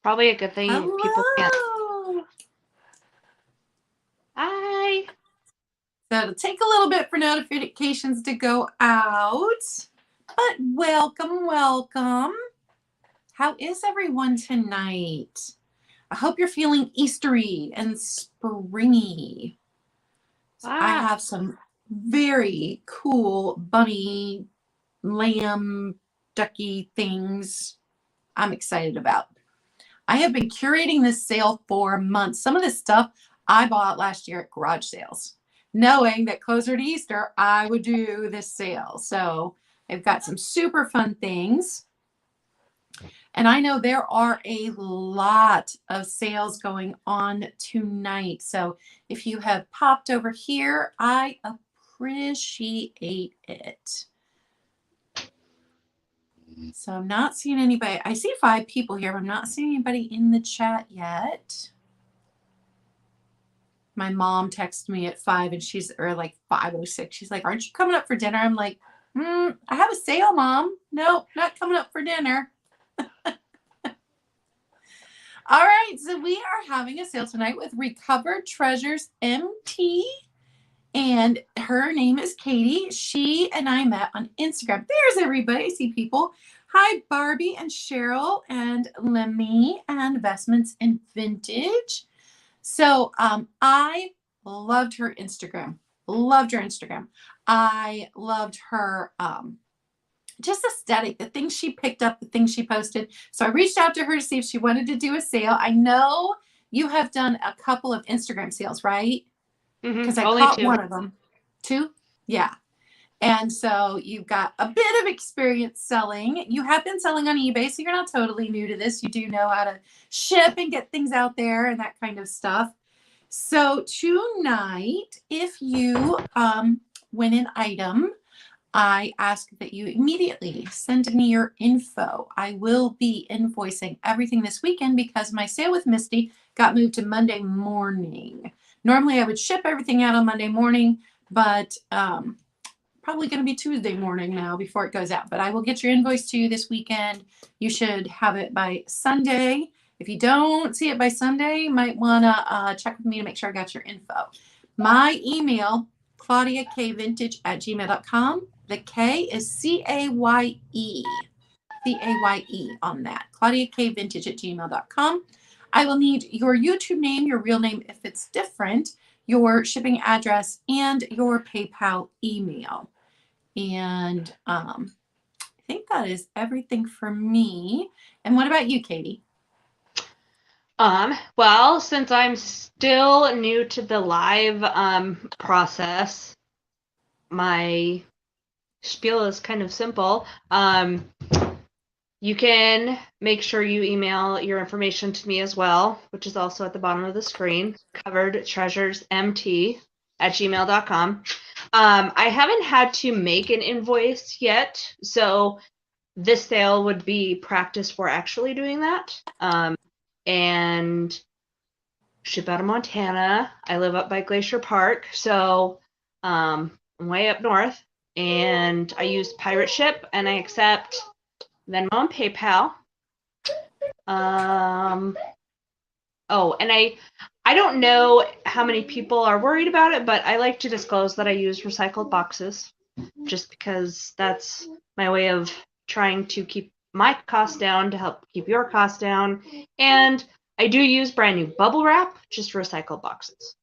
Probably a good thing people can't. Hello. Hi. So it'll take a little bit for notifications to go out, but welcome, welcome. How is everyone tonight? I hope you're feeling Eastery and springy. So I Ah, have some very cool bunny, lamb, ducky things I'm excited about. I have been curating this sale for months. Some of this stuff I bought last year at garage sales, knowing that closer to Easter, I would do this sale. So I've got some super fun things. And I know there are a lot of sales going on tonight. So if you have popped over here, I appreciate it. So I'm not seeing anybody. I see 5 people here, but I'm not seeing anybody in the chat yet. My mom texted me at 5 and or like 5:06. She's like, aren't you coming up for dinner? I'm like, I have a sale, Mom. No, not coming up for dinner. All right, so we are having a sale tonight with Recovered Treasures MT, and her name is Katie. She and I met on Instagram. There's everybody. I see people. Hi, Barbie and Cheryl and Lemmy and Investments in Vintage. So I loved her Instagram. Loved her Instagram. I loved her just aesthetic, the things she picked up, the things she posted. So I reached out to her to see if she wanted to do a sale. I know you have done a couple of Instagram sales, right? Because I only caught 2. one of them. 2? Yeah. And so you've got a bit of experience selling. You have been selling on eBay, so you're not totally new to this. You do know how to ship and get things out there and that kind of stuff. So tonight, if you win an item, I ask that you immediately send me your info. I will be invoicing everything this weekend because my sale with Misty got moved to Monday morning. Normally I would ship everything out on Monday morning, but probably going to be Tuesday morning now before it goes out. But I will get your invoice to you this weekend. You should have it by Sunday. If you don't see it by Sunday, you might want to check with me to make sure I got your info. My email, claudiakvintage@gmail.com. The K is C-A-Y-E. C-A-Y-E on that. claudiakvintage@gmail.com. I will need your YouTube name, your real name if it's different, your shipping address, and your PayPal email. And I think that is everything for me. And what about you, Katie? Well, since I'm still new to the live process, my spiel is kind of simple. You can make sure you email your information to me as well, which is also at the bottom of the screen, coveredtreasuresmt@gmail.com. I haven't had to make an invoice yet, so this sale would be practice for actually doing that. And ship out of Montana. I live up by Glacier Park, so I'm way up north. And I use Pirate Ship, and I accept Venmo and PayPal. Oh, and I don't know how many people are worried about it, but I like to disclose that I use recycled boxes, just because that's my way of trying to keep my costs down to help keep your costs down. And I do use brand new bubble wrap, just recycled boxes.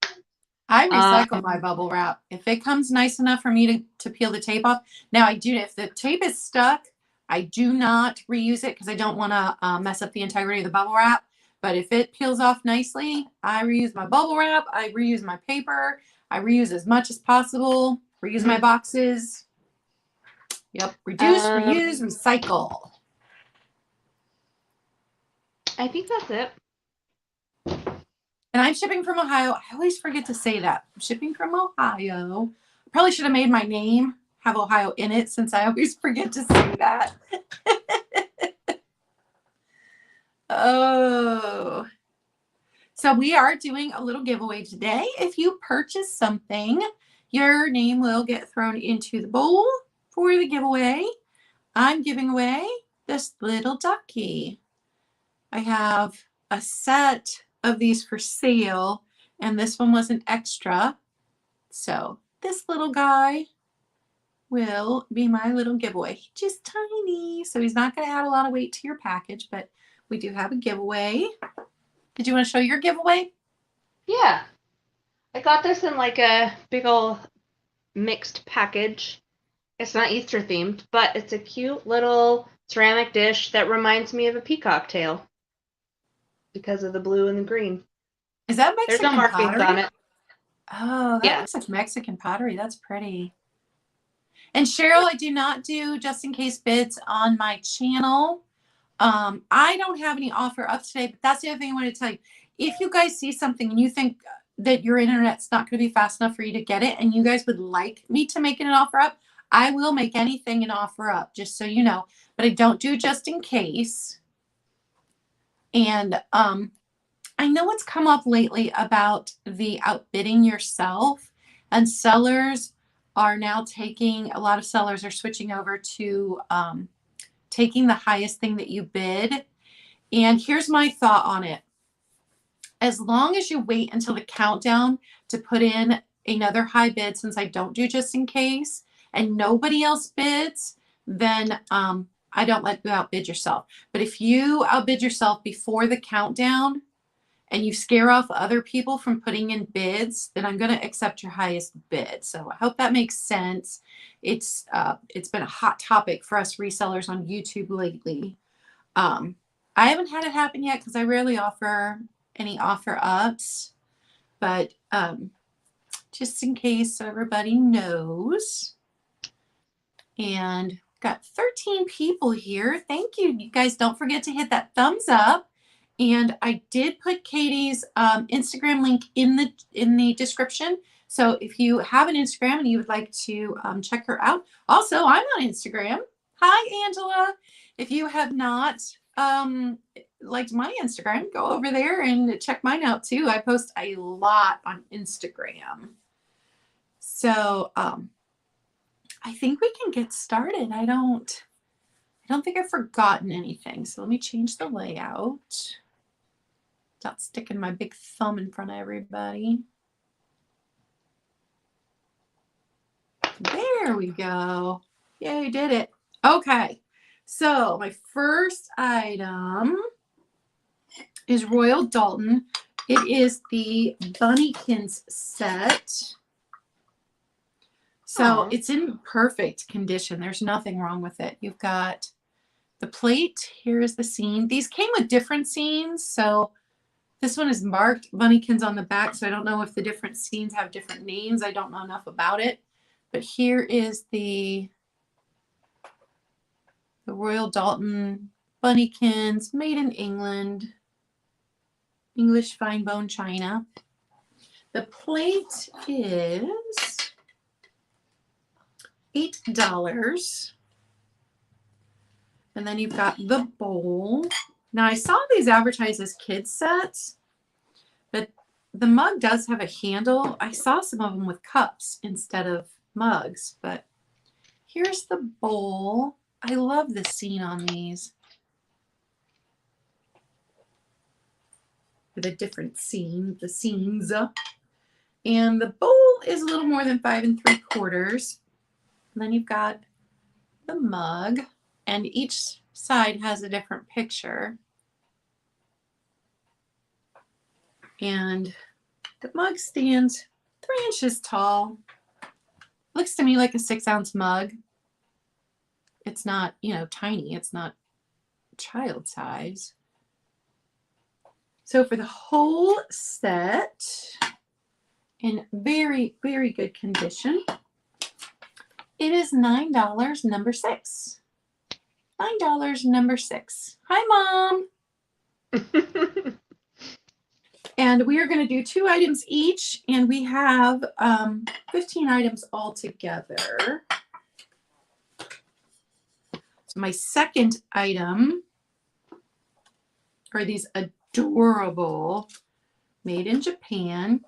I recycle my bubble wrap. If it comes nice enough for me to peel the tape off. Now I do, if the tape is stuck, I do not reuse it because I don't want to mess up the integrity of the bubble wrap. But if it peels off nicely, I reuse my bubble wrap. I reuse my paper. I reuse as much as possible. Reuse my boxes. Yep. Reduce, reuse, recycle. I think that's it. And I'm shipping from Ohio. I always forget to say that. I'm shipping from Ohio. I probably should have made my name have Ohio in it since I always forget to say that. Oh. So we are doing a little giveaway today. If you purchase something, your name will get thrown into the bowl for the giveaway. I'm giving away this little ducky. I have a set of these for sale, and this one was an extra. So this little guy will be my little giveaway. He's just tiny, so he's not going to add a lot of weight to your package, but we do have a giveaway. Did you want to show your giveaway? Yeah. I got this in like a big old mixed package. It's not Easter themed, but it's a cute little ceramic dish that reminds me of a peacock tail because of the blue and the green. Is that There's Mexican no markings pottery? on it. Oh, that Yeah. looks like Mexican pottery. That's pretty. And Cheryl, I do not do just in case bids on my channel. I don't have any offer up today, but that's the other thing I want to tell you. If you guys see something and you think that your internet's not going to be fast enough for you to get it, and you guys would like me to make it an offer up, I will make anything an offer up, just so you know. But I don't do just in case. And I know it's come up lately about the outbidding yourself, and sellers are now taking, a lot of sellers are switching over to taking the highest thing that you bid. And here's my thought on it. As long as you wait until the countdown to put in another high bid, since I don't do just in case, and nobody else bids, then I don't let you outbid yourself. But if you outbid yourself before the countdown and you scare off other people from putting in bids, then I'm going to accept your highest bid. So I hope that makes sense. It's been a hot topic for us resellers on YouTube lately. I haven't had it happen yet because I rarely offer any offer ups, but just in case so everybody knows. And got 13 people here. Thank you. You guys don't forget to hit that thumbs up. And I did put Katie's Instagram link in the description. So if you have an Instagram and you would like to check her out. Also, I'm on Instagram. Hi, Angela. If you have not liked my Instagram, go over there and check mine out too. I post a lot on Instagram. So I think we can get started. I don't think I've forgotten anything. So let me change the layout. Not sticking my big thumb in front of everybody. There we go. Yay, did it. Okay. So my first item is Royal Dalton. It is the Bunnykins set. So it's in perfect condition. There's nothing wrong with it. You've got the plate. Here is the scene. These came with different scenes. So this one is marked Bunnykins on the back. So I don't know if the different scenes have different names. I don't know enough about it. But here is the Royal Dalton Bunnykins, made in England. English fine bone china. The plate is $8. And then you've got the bowl. Now I saw these advertised as kids sets, but the mug does have a handle. I saw some of them with cups instead of mugs, but here's the bowl. I love the scene on these. The different scenes, the scenes. And the bowl is a little more than 5 3/4. And then you've got the mug, and each side has a different picture. And the mug stands 3 inches tall. Looks to me like a 6-ounce mug. It's not, tiny. It's not child size. So for the whole set, in very, very good condition, it is $9, number 6. $9, number 6. Hi, Mom. And we are going to do 2 items each, and we have 15 items all together. So my second item are these adorable, made in Japan,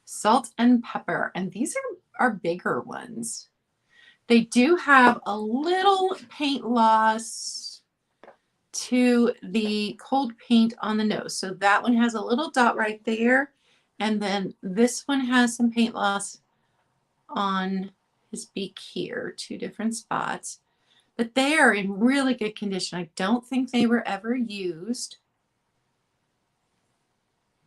salt and pepper. And these are bigger ones. They do have a little paint loss to the cold paint on the nose. So that one has a little dot right there. And then this one has some paint loss on his beak here, 2 different spots. But they are in really good condition. I don't think they were ever used.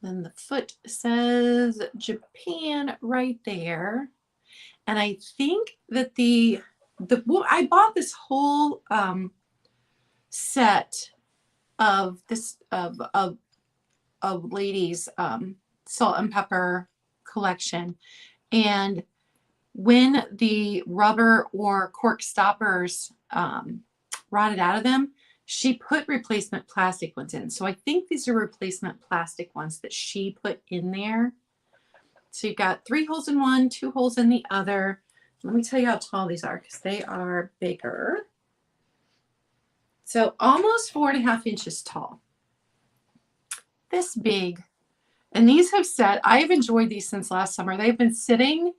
Then the foot says Japan right there. And I think that I bought this whole set of ladies salt and pepper collection, and when the rubber or cork stoppers rotted out of them, she put replacement plastic ones in. So I think these are replacement plastic ones that she put in there. So you've got 3 holes in one, 2 holes in the other. Let me tell you how tall these are because they are bigger. So almost 4.5 inches tall. This big. And these have set, I've enjoyed these since last summer. They've been sitting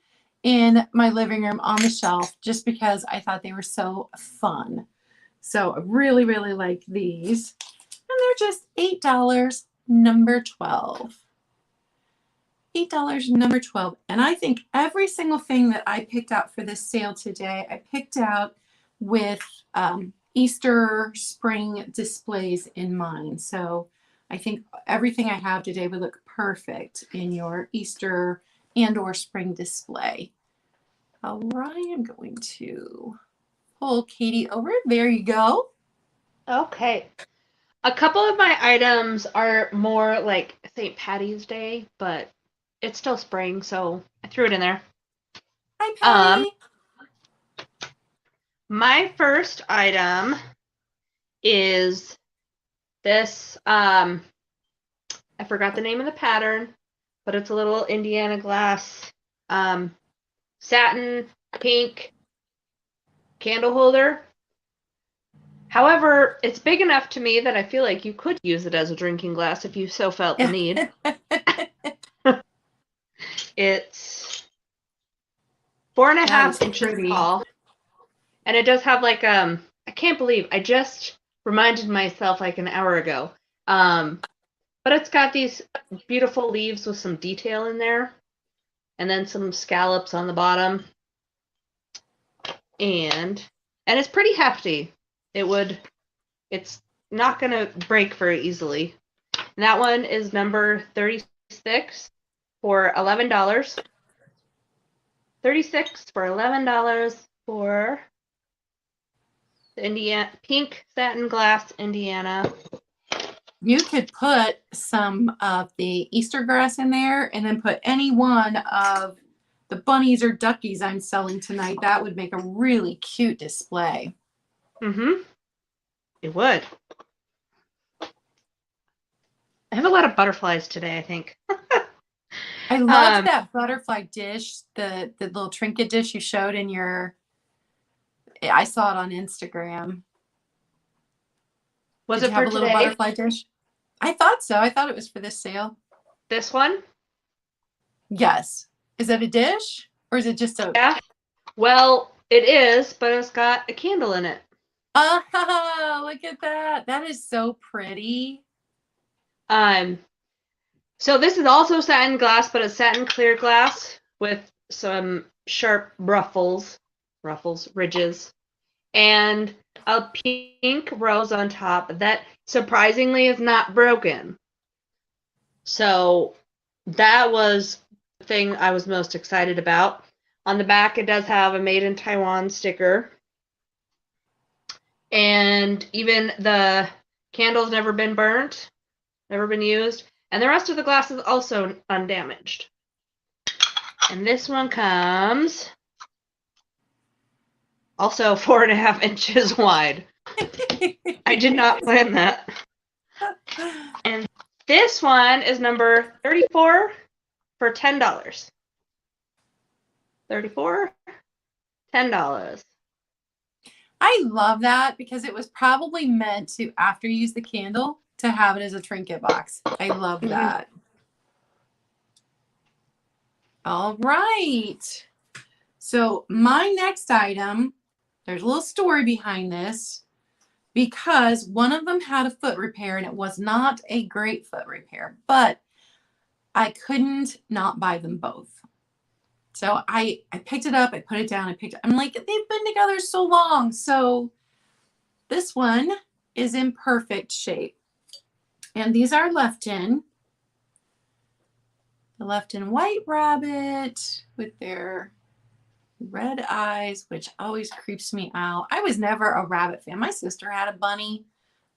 in my living room on the shelf just because I thought they were so fun. So I really, really like these. And they're just $8, number 12. $8, number 12. And I think every single thing that I picked out for this sale today, I picked out with Easter spring displays in mind. So I think everything I have today would look perfect in your Easter and or spring display. All right, I'm going to pull Katie over. There you go. Okay. A couple of my items are more like St. Patty's Day, but it's still spring, so I threw it in there. Hi, Patty. My first item is this, I forgot the name of the pattern, but it's a little Indiana glass satin pink candle holder. However, it's big enough to me that I feel like you could use it as a drinking glass if you so felt the need. It's 4.5 inches tall. And it does have like, I can't believe I just reminded myself like an hour ago. But it's got these beautiful leaves with some detail in there. And then some scallops on the bottom. And it's pretty hefty. It's not going to break very easily. And that one is number 36 for $11. 36 for $11 for the Indiana pink satin glass Indiana. You could put some of the Easter grass in there and then put any one of the bunnies or duckies I'm selling tonight. That would make a really cute display. Mm-hmm. It would. I have a lot of butterflies today, I think. I loved that butterfly dish, the little trinket dish you showed in your, I saw it on Instagram. Was Did it you for have a little today? butterfly dish? I thought so. I thought it was for this sale. This one? Yes. Is it a dish or is it just a? Yeah. Well, it is, but it's got a candle in it. Oh, look at that. That is so pretty. So this is also satin glass, but a satin clear glass with some sharp ridges, and a pink rose on top that surprisingly is not broken. So that was the thing I was most excited about. On the back, it does have a Made in Taiwan sticker. And even the candle's never been burnt, never been used. And the rest of the glass is also undamaged. And this one comes also 4.5 inches wide. I did not plan that. And this one is number 34 for $10. 34, $10. I love that because it was probably meant to, after you use the candle, to have it as a trinket box. I love that. All right. So my next item, there's a little story behind this. because one of them had a foot repair and it was not a great foot repair, but I couldn't not buy them both. So I picked it up, I put it down, I'm like, they've been together so long. So this one is in perfect shape. And these are Lefton. The Lefton White Rabbit with their red eyes, which always creeps me out. I was never a rabbit fan. My sister had a bunny.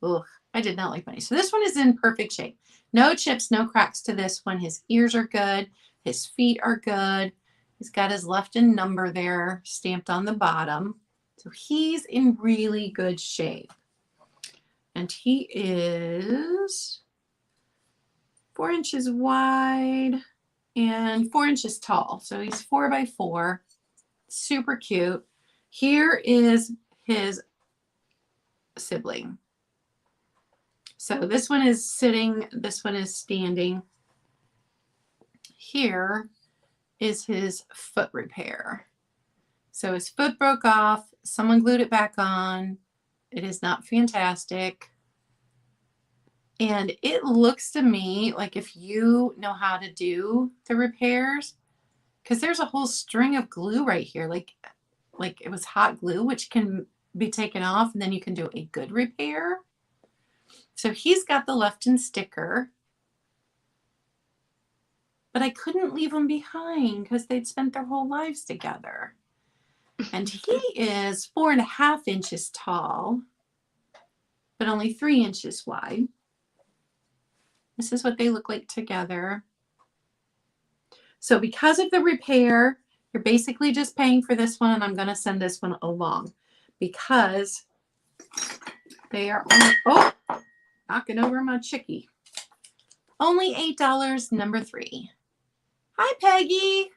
Ugh, I did not like bunnies. So this one is in perfect shape. No chips, no cracks to this one. His ears are good. His feet are good. He's got his Lefton number there stamped on the bottom. So he's in really good shape. And he is 4 inches wide and 4 inches tall. So he's 4 by 4. Super cute. Here is his sibling. So this one is sitting, this one is standing. Here is his foot repair. So his foot broke off. Someone glued it back on. It is not fantastic. And it looks to me like if you know how to do the repairs, because there's a whole string of glue right here, like it was hot glue, which can be taken off, and then you can do a good repair. So he's got the Lefton sticker, but I couldn't leave them behind because they'd spent their whole lives together. And he is 4.5 inches tall, but only 3 inches wide. This is what they look like together. So because of the repair, you're basically just paying for this one, and I'm going to send this one along because they are only, oh, knocking over my chickie. Only $8, number 3. Hi, Peggy.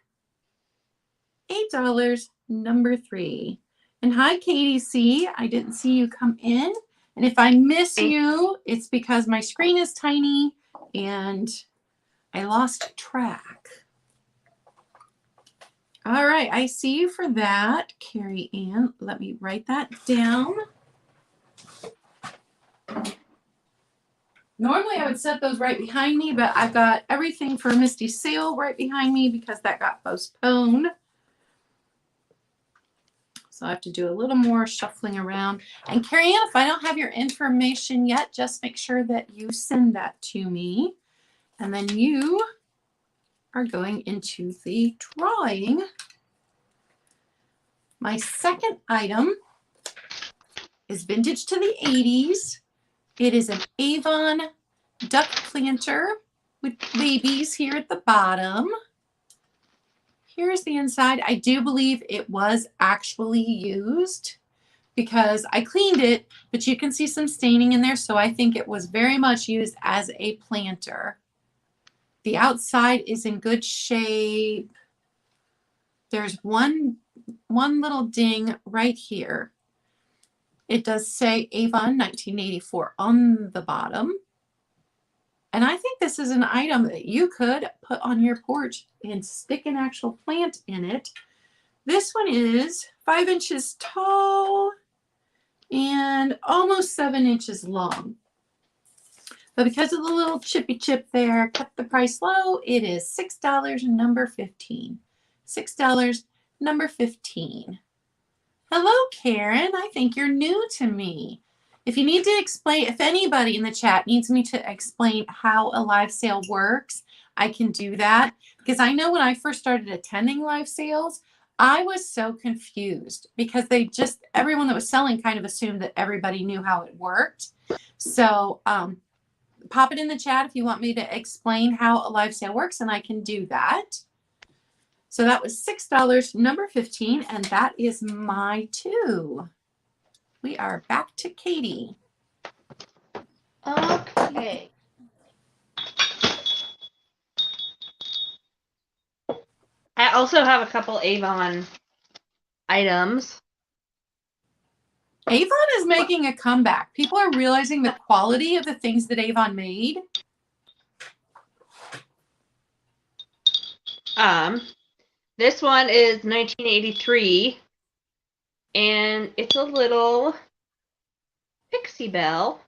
$8, number 3. And hi, Katie C. I didn't see you come in. And if I miss you, it's because my screen is tiny and I lost track. All right, I see you for that, Carrie Ann. Let me write that down. Normally I would set those right behind me, but I've got everything for Misty's sale right behind me because that got postponed. So I have to do a little more shuffling around. And Carrie Ann, if I don't have your information yet, just make sure that you send that to me. And then you are going into the drawing. My second item is vintage to the 80s. It is an Avon duck planter with babies here at the bottom. Here's the inside. I do believe it was actually used because I cleaned it, but you can see some staining in there. So I think it was very much used as a planter. The outside is in good shape. There's one little ding right here. It does say Avon 1984 on the bottom. And I think this is an item that you could put on your porch and stick an actual plant in it. This one is 5 inches tall and almost 7 inches long. But because of the little chippy chip there, kept the price low. It is $6, number 15. $6, number 15. Hello, Karen. I think you're new to me. If you need to explain, if anybody in the chat needs me to explain how a live sale works, I can do that. Because I know when I first started attending live sales, I was so confused because everyone that was selling kind of assumed that everybody knew how it worked. So pop it in the chat if you want me to explain how a live sale works, and I can do that. So that was $6, number 15, and that is my 2. We are back to Katie. Okay. I also have a couple Avon items. Avon is making a comeback. People are realizing the quality of the things that Avon made. This one is 1983, and it's a little Pixie Belle.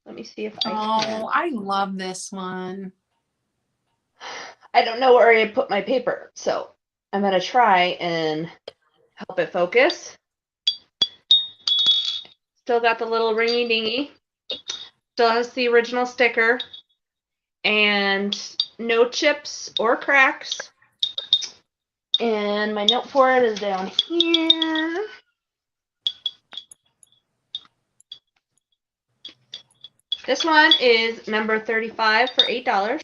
Let me see if I can. Oh, I love this one. I don't know where I put my paper, so I'm going to try and help it focus. Still got the little ringy dingy. Still has the original sticker. And no chips or cracks. And my note for it is down here. This one is number 35 for $8.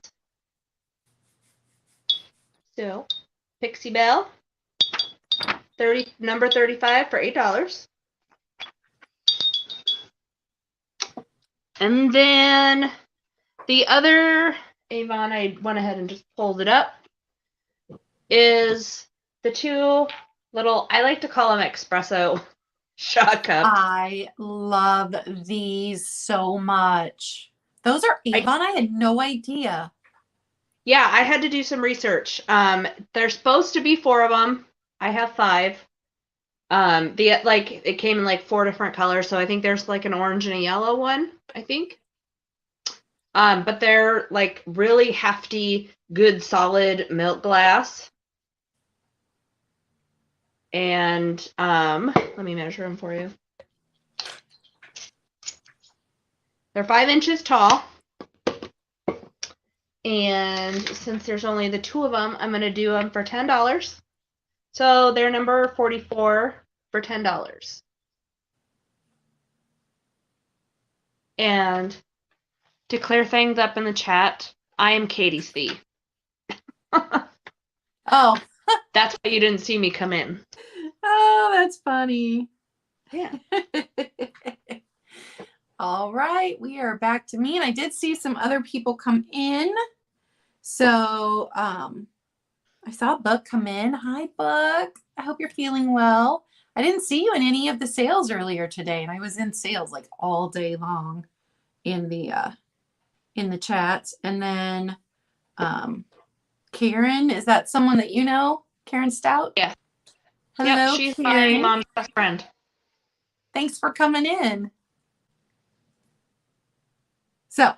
So, Pixie Belle, number 35 for $8. And then the other Avon, I went ahead and just pulled it up, is the two little, I like to call them espresso shot cups. I love these so much. Those are Avon? I had no idea. Yeah, I had to do some research. There's supposed to be 4 of them. I have 5. It came in like 4 different colors, so I think there's like an orange and a yellow one, I think. But they're like really hefty, good solid milk glass. And let me measure them for you. They're 5 inches tall. And since there's only the 2 of them, I'm going to do them for $10. So they're number 44 for $10. And to clear things up in the chat, I am Katie's thief. Oh. That's why you didn't see me come in. Oh, that's funny. Yeah. All right, we are back to me. And I did see some other people come in. So I saw Buck come in. Hi, Buck. I hope you're feeling well. I didn't see you in any of the sales earlier today, and I was in sales like all day long in the chats. And then Karen, is that someone that you know? Karen Stout? Yeah. Hello, yep, she's Karen. my mom's best friend. Thanks for coming in. So,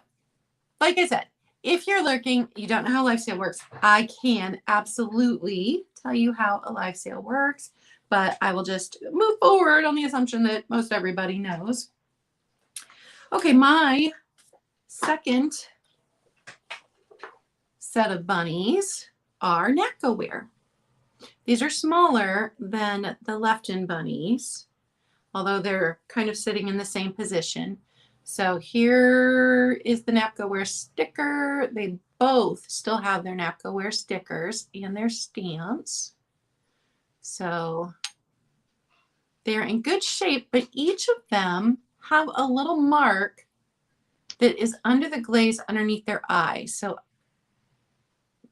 like I said, if you're lurking, you don't know how live sale works, I can absolutely tell you how a live sale works, but I will just move forward on the assumption that most everybody knows. Okay, my second set of bunnies are NACO-ware. These are smaller than the Lefton bunnies, although they're kind of sitting in the same position. So here is the NAPCO-ware sticker. They both still have their NAPCO-ware stickers and their stamps. So they're in good shape, but each of them have a little mark that is under the glaze underneath their eye. So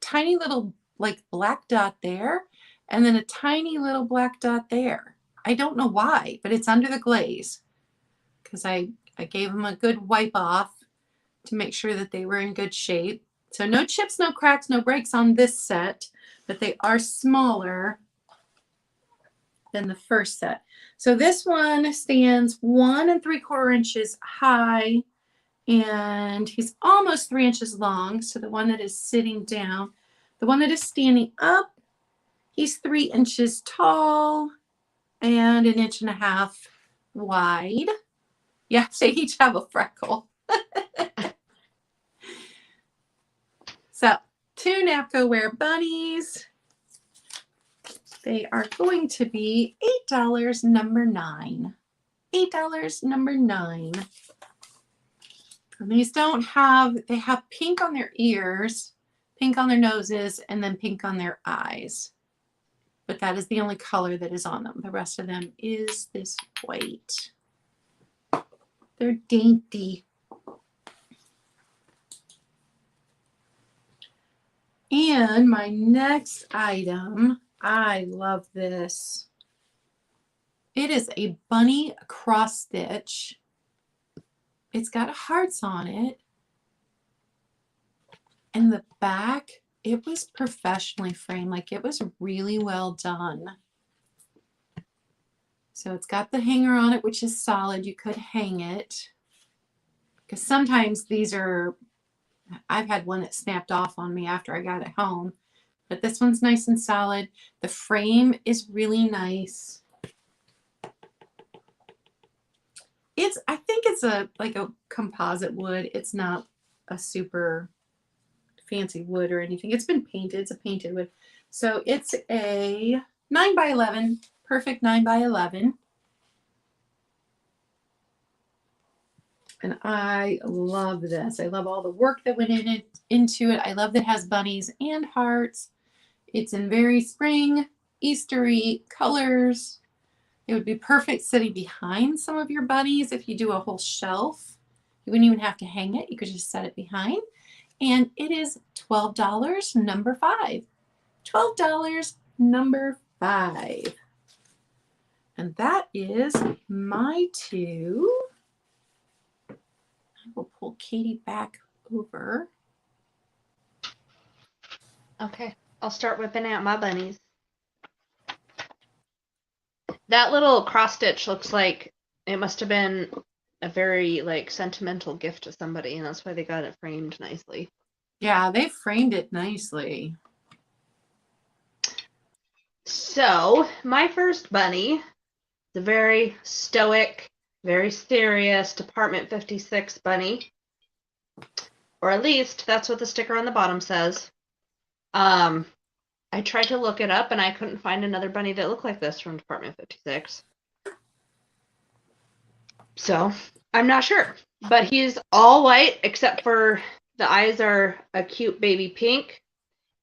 tiny little like black dot there, and then a tiny little black dot there. I don't know why, but it's under the glaze because I gave them a good wipe off to make sure that they were in good shape. So no chips, no cracks, no breaks on this set, but they are smaller than the first set. So this one stands 1 3/4 inches high, and he's almost 3 inches long. So the one that is sitting down, the one that is standing up, he's 3 inches tall and 1.5 inches wide. Yeah, they each have a freckle. So 2 NAPCO-ware bunnies. They are going to be $8, number 9. $8, number 9. And these don't have, they have pink on their ears, pink on their noses, and then pink on their eyes. But that is the only color that is on them. The rest of them is this white. They're dainty. And my next item, I love this. It is a bunny cross stitch. It's got hearts on it. And the back, it was professionally framed. Like it was really well done. So it's got the hanger on it, which is solid. You could hang it. Because sometimes these are, I've had one that snapped off on me after I got it home. But this one's nice and solid. The frame is really nice. I think it's like a composite wood. It's not a super fancy wood or anything. It's been painted. It's a painted wood. So it's a 9x11, perfect 9x11. And I love this. I love all the work that went into it. I love that it has bunnies and hearts. It's in very spring, Eastery colors. It would be perfect sitting behind some of your bunnies if you do a whole shelf. You wouldn't even have to hang it. You could just set it behind. And it is $12, number 5. $12, number 5. And that is my 2. I will pull Katie back over. Okay, I'll start whipping out my bunnies. That little cross stitch looks like it must have been a very like sentimental gift to somebody, and that's why they got it framed nicely. Yeah, they framed it nicely. So my first bunny is a very stoic, very serious Department 56 bunny, or at least that's what the sticker on the bottom says. I tried to look it up and I couldn't find another bunny that looked like this from Department 56. So I'm not sure, but he's all white except for the eyes are a cute baby pink,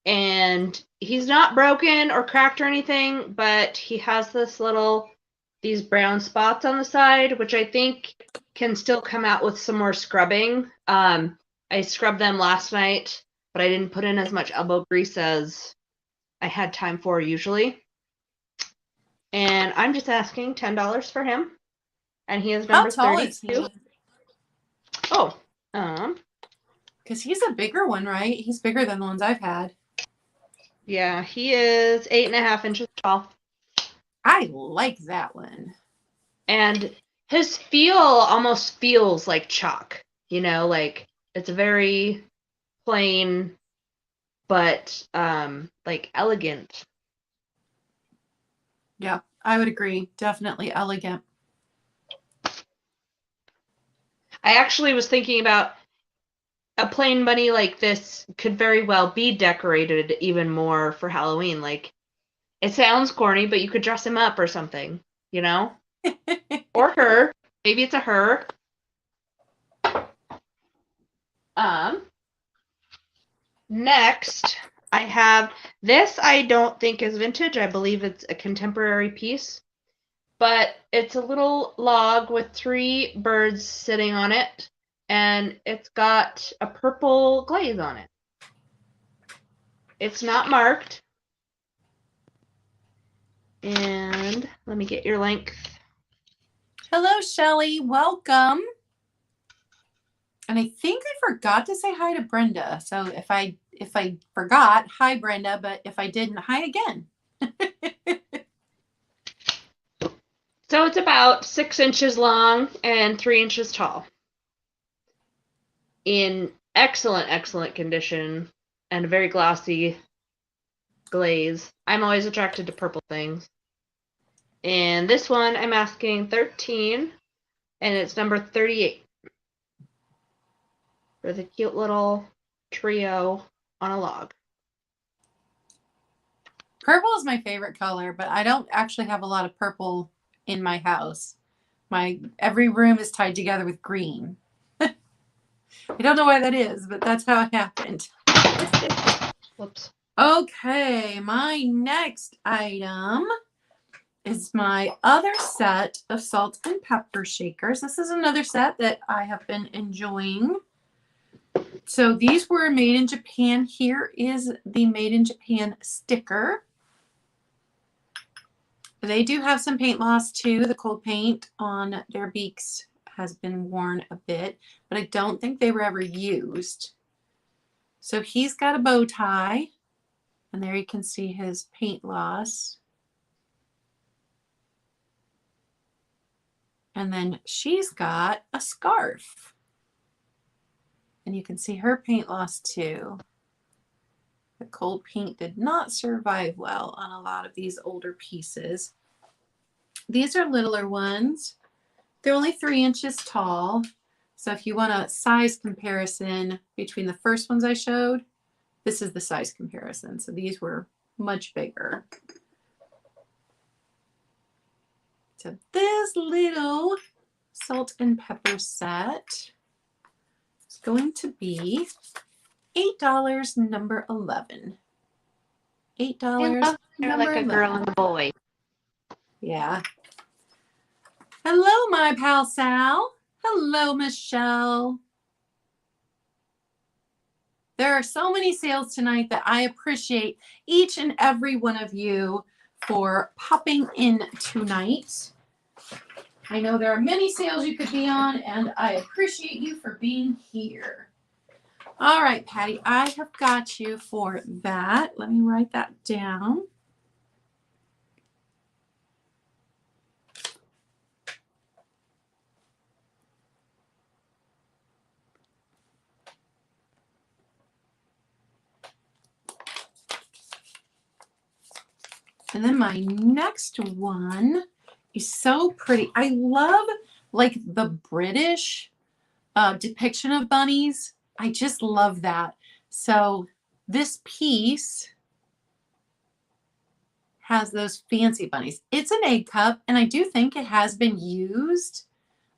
and he's not broken or cracked or anything, but he has these brown spots on the side, which I think can still come out with some more scrubbing. I scrubbed them last night, but I didn't put in as much elbow grease as I had time for usually. And I'm just asking $10 for him. And he is number 32. How tall is he? Oh, because he's a bigger one, right? He's bigger than the ones I've had. Yeah, he is 8.5 inches tall. I like that one. And his feel almost feels like chalk, like it's very plain, but like elegant. Yeah, I would agree. Definitely elegant. I actually was thinking about a plain bunny like this could very well be decorated even more for Halloween. Like, it sounds corny, but you could dress him up or something, or her. Maybe it's a her. Next, I have this. I don't think is vintage. I believe it's a contemporary piece, but it's a little log with 3 birds sitting on it, and it's got a purple glaze on it. It's not marked. And let me get your length. Hello, Shelly. Welcome. And I think I forgot to say hi to Brenda. So if I forgot, hi Brenda, but if I didn't, hi again. So it's about 6 inches long and 3 inches tall. In excellent, excellent condition and a very glossy glaze. I'm always attracted to purple things. And this one I'm asking 13, and it's number 38. For the cute little trio on a log. Purple is my favorite color, but I don't actually have a lot of purple in my house. Every room is tied together with green. I don't know why that is, but that's how it happened. Whoops. Okay, my next item is my other set of salt and pepper shakers. This is another set that I have been enjoying. So these were made in Japan. Here is the made in Japan sticker. They do have some paint loss too. The cold paint on their beaks has been worn a bit, but I don't think they were ever used. So he's got a bow tie, and there you can see his paint loss. And then she's got a scarf. And you can see her paint loss too. The cold paint did not survive well on a lot of these older pieces. These are littler ones. They're only 3 inches tall. So if you want a size comparison between the first ones I showed, this is the size comparison. So these were much bigger. So this little salt and pepper set is going to be $8, number 11. $8, They're number like a 11. girl and a boy. Yeah. Hello, my pal Sal. Hello, Michelle. There are so many sales tonight that I appreciate each and every one of you for popping in tonight. I know there are many sales you could be on, and I appreciate you for being here. All right, Patty, I have got you for that. Let me write that down. And then my next one is so pretty. I love like the British depiction of bunnies. I just love that. So this piece has those fancy bunnies. It's an egg cup, and I do think it has been used.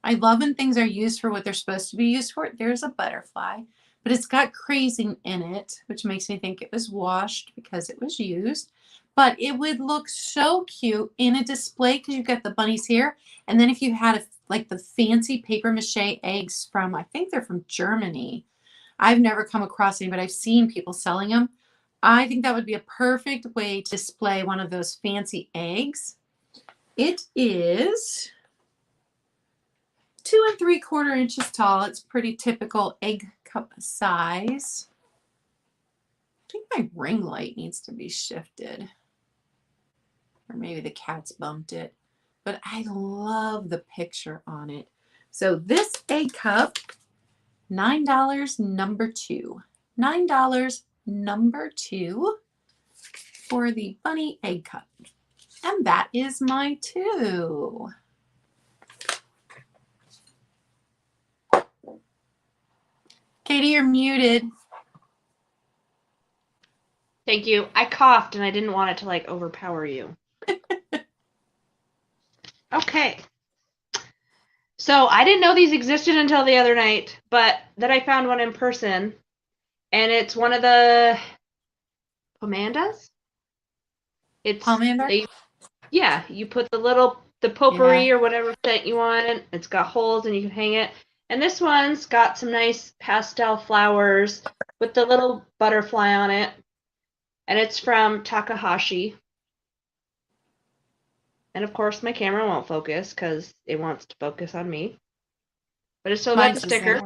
I love when things are used for what they're supposed to be used for. There's a butterfly, but it's got crazing in it, which makes me think it was washed because it was used. But it would look so cute in a display because you've got the bunnies here. And then if you had like the fancy paper mache eggs from, I think they're from Germany. I've never come across any, but I've seen people selling them. I think that would be a perfect way to display one of those fancy eggs. It is 2 3/4 inches tall. It's pretty typical egg cup size. I think my ring light needs to be shifted. Or maybe the cat's bumped it. But I love the picture on it. So this egg cup, $9, number 2. $9, number 2 for the bunny egg cup. And that is my 2. Katie, you're muted. Thank you. I coughed and I didn't want it to like overpower you. Okay. So I didn't know these existed until the other night, but then I found one in person, and it's one of the pomandas. It's Pomander? yeah, you put the potpourri or whatever scent you want. It's got holes and you can hang it. And this one's got some nice pastel flowers with the little butterfly on it. And it's from Takahashi. And of course, my camera won't focus because it wants to focus on me. But it's still got the sticker.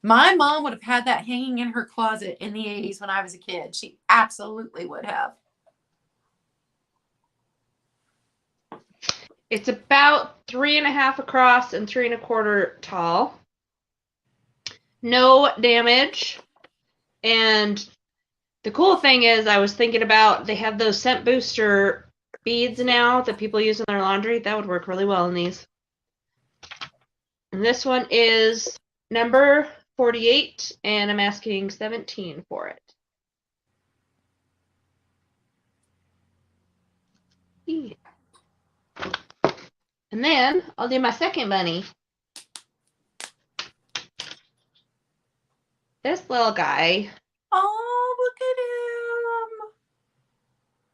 My mom would have had that hanging in her closet in the 80s when I was a kid. She absolutely would have. It's about 3.5 across and 3 1/4 tall. No damage. And the cool thing is, I was thinking about, they have those scent booster beads now that people use in their laundry. That would work really well in these. And this one is number 48, and I'm asking 17 for it. Yeah. And then I'll do my second bunny. This little guy. Oh, look at him.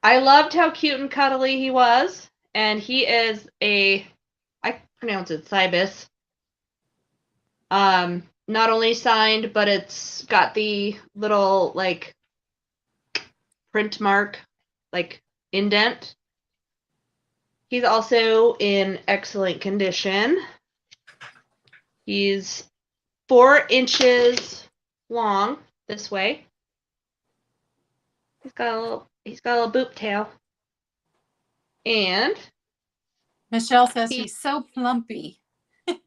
I loved how cute and cuddly he was. And he is I pronounce it Cybus. Not only signed, but it's got the little, like, print mark, like, indent. He's also in excellent condition. He's 4 inches long this way. He's got a little boop tail. And Michelle says He- he's so plumpy.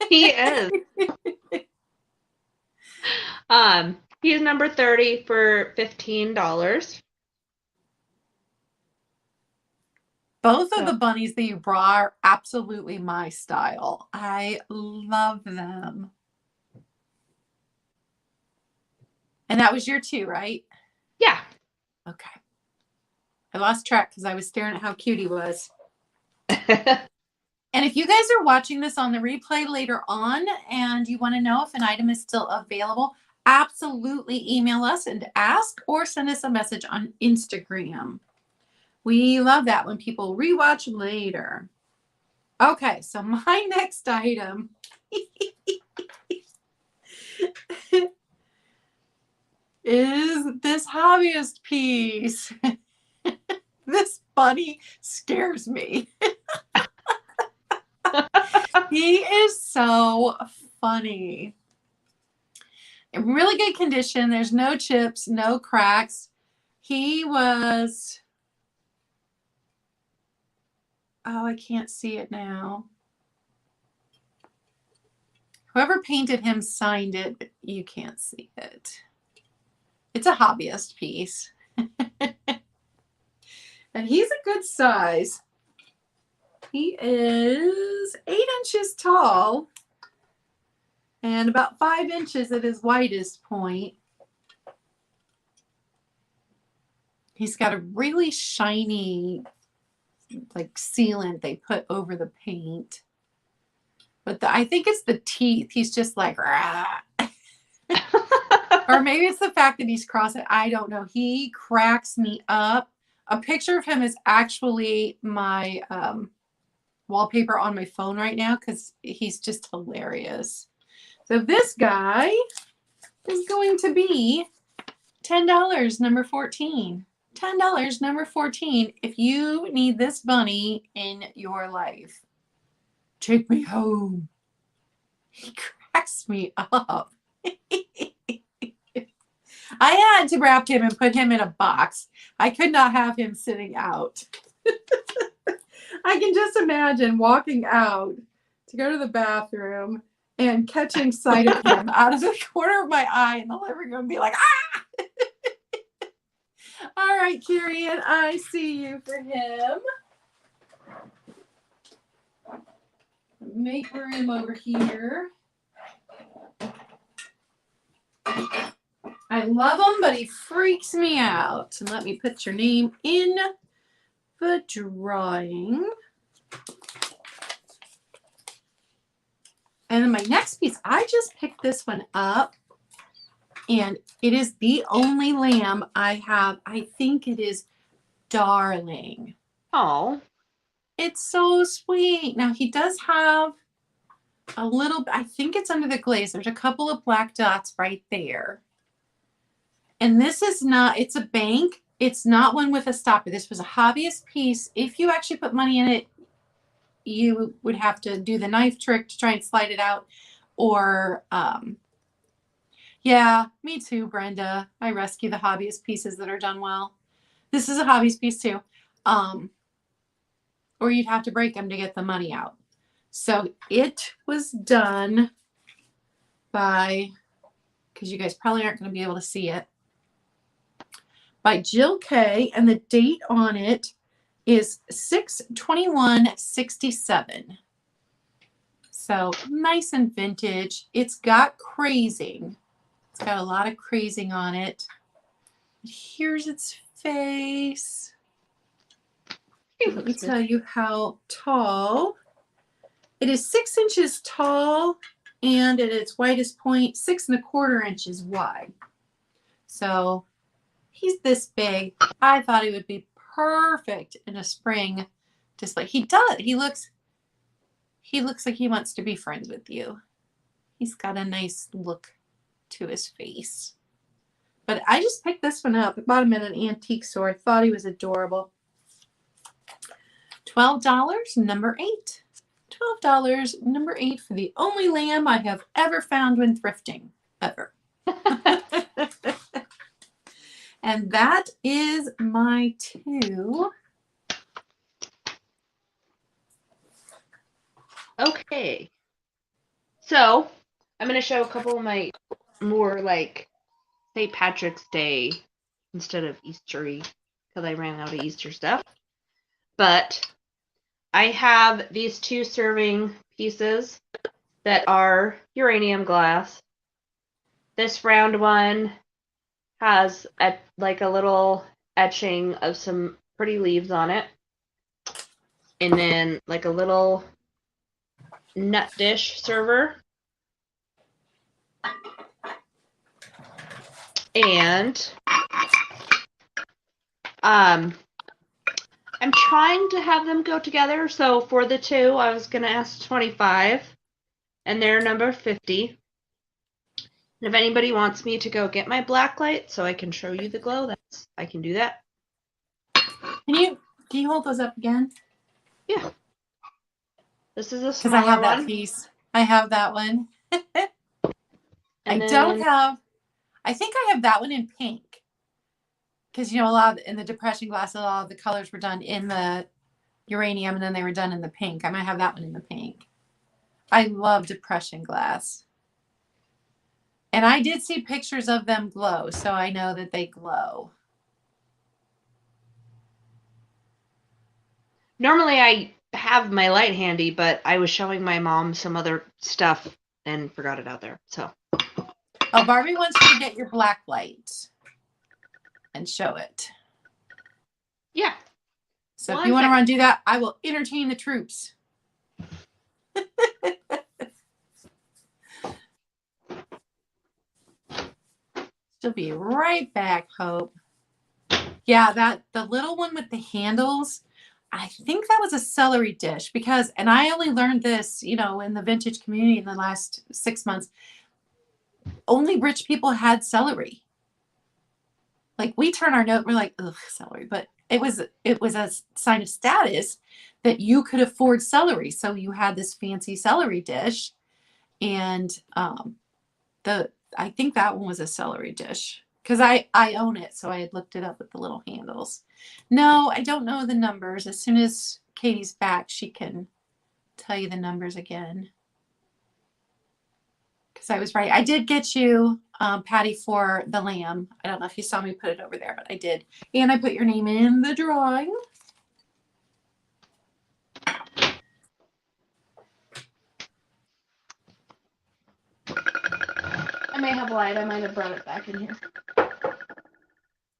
He is. He's number 30 for $15. Both of the bunnies that you brought are absolutely my style. I love them. And that was your 2, right? Yeah. Okay. I lost track because I was staring at how cute he was. And if you guys are watching this on the replay later on and you want to know if an item is still available, absolutely email us and ask, or send us a message on Instagram. We love that when people rewatch later. Okay, so my next item is this hobbyist piece. This bunny scares me. He is so funny. In really good condition. There's no chips, no cracks. He was, oh, I can't see it now. Whoever painted him signed it, but you can't see it. It's a hobbyist piece. And he's a good size. He is 8 inches tall and about 5 inches at his widest point. He's got a really shiny, like, sealant they put over the paint. But I think it's the teeth. He's just like, rah. Or maybe it's the fact that he's cross-eyed. I don't know. He cracks me up. A picture of him is actually my wallpaper on my phone right now because he's just hilarious. So this guy is going to be $10, number 14. $10, number 14, if you need this bunny in your life. Take me home. He cracks me up. I had to wrap him and put him in a box. I could not have him sitting out. I can just imagine walking out to go to the bathroom and catching sight of him out of the corner of my eye in the living room and be like, ah! All right, Carrie, I see you for him. Make room over here. I love him, but he freaks me out. And let me put your name in the drawing. And then my next piece, I just picked this one up. And it is the only lamb I have. I think it is Darling. Oh. It's so sweet. Now, he does have a little, I think it's under the glaze. There's a couple of black dots right there. And this is not, it's a bank. It's not one with a stopper. This was a hobbyist piece. If you actually put money in it, you would have to do the knife trick to try and slide it out. Or, yeah, me too, Brenda. I rescue the hobbyist pieces that are done well. This is a hobbyist piece too. Or you'd have to break them to get the money out. So it was done by, because you guys probably aren't going to be able to see it, by Jill K. And the date on it is 6/21/67. So nice and vintage. It's got crazing. It's got a lot of crazing on it. Here's its face. Let me tell you how tall. It is 6 inches tall and at its widest point, 6 1/4 inches wide. So he's this big. I thought he would be perfect in a spring display. He does. He looks like he wants to be friends with you. He's got a nice look to his face. But I just picked this one up. I bought him at an antique store. I thought he was adorable. $12, number 8. $12, number 8 for the only lamb I have ever found when thrifting. Ever. And that is my 2. Okay. So, I'm going to show a couple of my more like St. Patrick's Day instead of Eastery because I ran out of Easter stuff. But I have these 2 serving pieces that are uranium glass. This round one has like a little etching of some pretty leaves on it. And then like a little nut dish server. And I'm trying to have them go together. So for the 2, I was going to ask 25 and they're number 50. And if anybody wants me to go get my black light so I can show you the glow, I can do that. Can you hold those up again? Yeah. This is a Because smaller I have that one. piece. I have that one. I think I have that one in pink. Because, you know, in the depression glass, a lot of the colors were done in the uranium and then they were done in the pink. I might have that one in the pink. I love depression glass. And I did see pictures of them glow, so I know that they glow. Normally I have my light handy, but I was showing my mom some other stuff and forgot it out there. So. Oh, Barbie wants you to get your black light and show it. Yeah. So if you want to run do that, I will entertain the troops. She'll be right back, Hope. Yeah, the little one with the handles, I think that was a celery dish because, and I only learned this, you know, in the vintage community in the last 6 months, only rich people had celery. Like we turn our nose, we're like, ugh, celery, but it was a sign of status that you could afford celery. So you had this fancy celery dish, and I think that one was a celery dish because I own it, so I had looked it up with the little handles. No, I don't know the numbers. As soon as Katie's back, she can tell you the numbers again. Because I was right. I did get you, Patty, for the lamb. I don't know if you saw me put it over there, but I did. And I put your name in the drawing. I may have lied. I might have brought it back in here.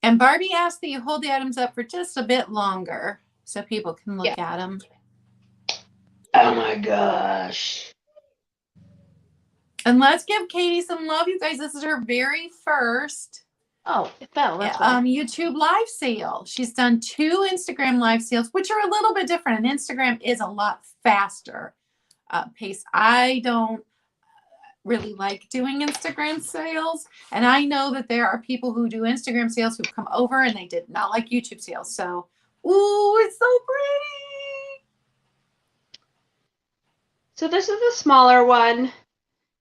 And Barbie asked that you hold the items up for just a bit longer so people can look at them. Oh my gosh. And let's give Katie some love, you guys. This is her very first it fell. That's why. YouTube live sale. She's done 2 Instagram live sales, which are a little bit different. And Instagram is a lot faster pace. I don't really like doing Instagram sales. And I know that there are people who do Instagram sales who've come over and they did not like YouTube sales. So, ooh, it's so pretty. So this is the smaller one.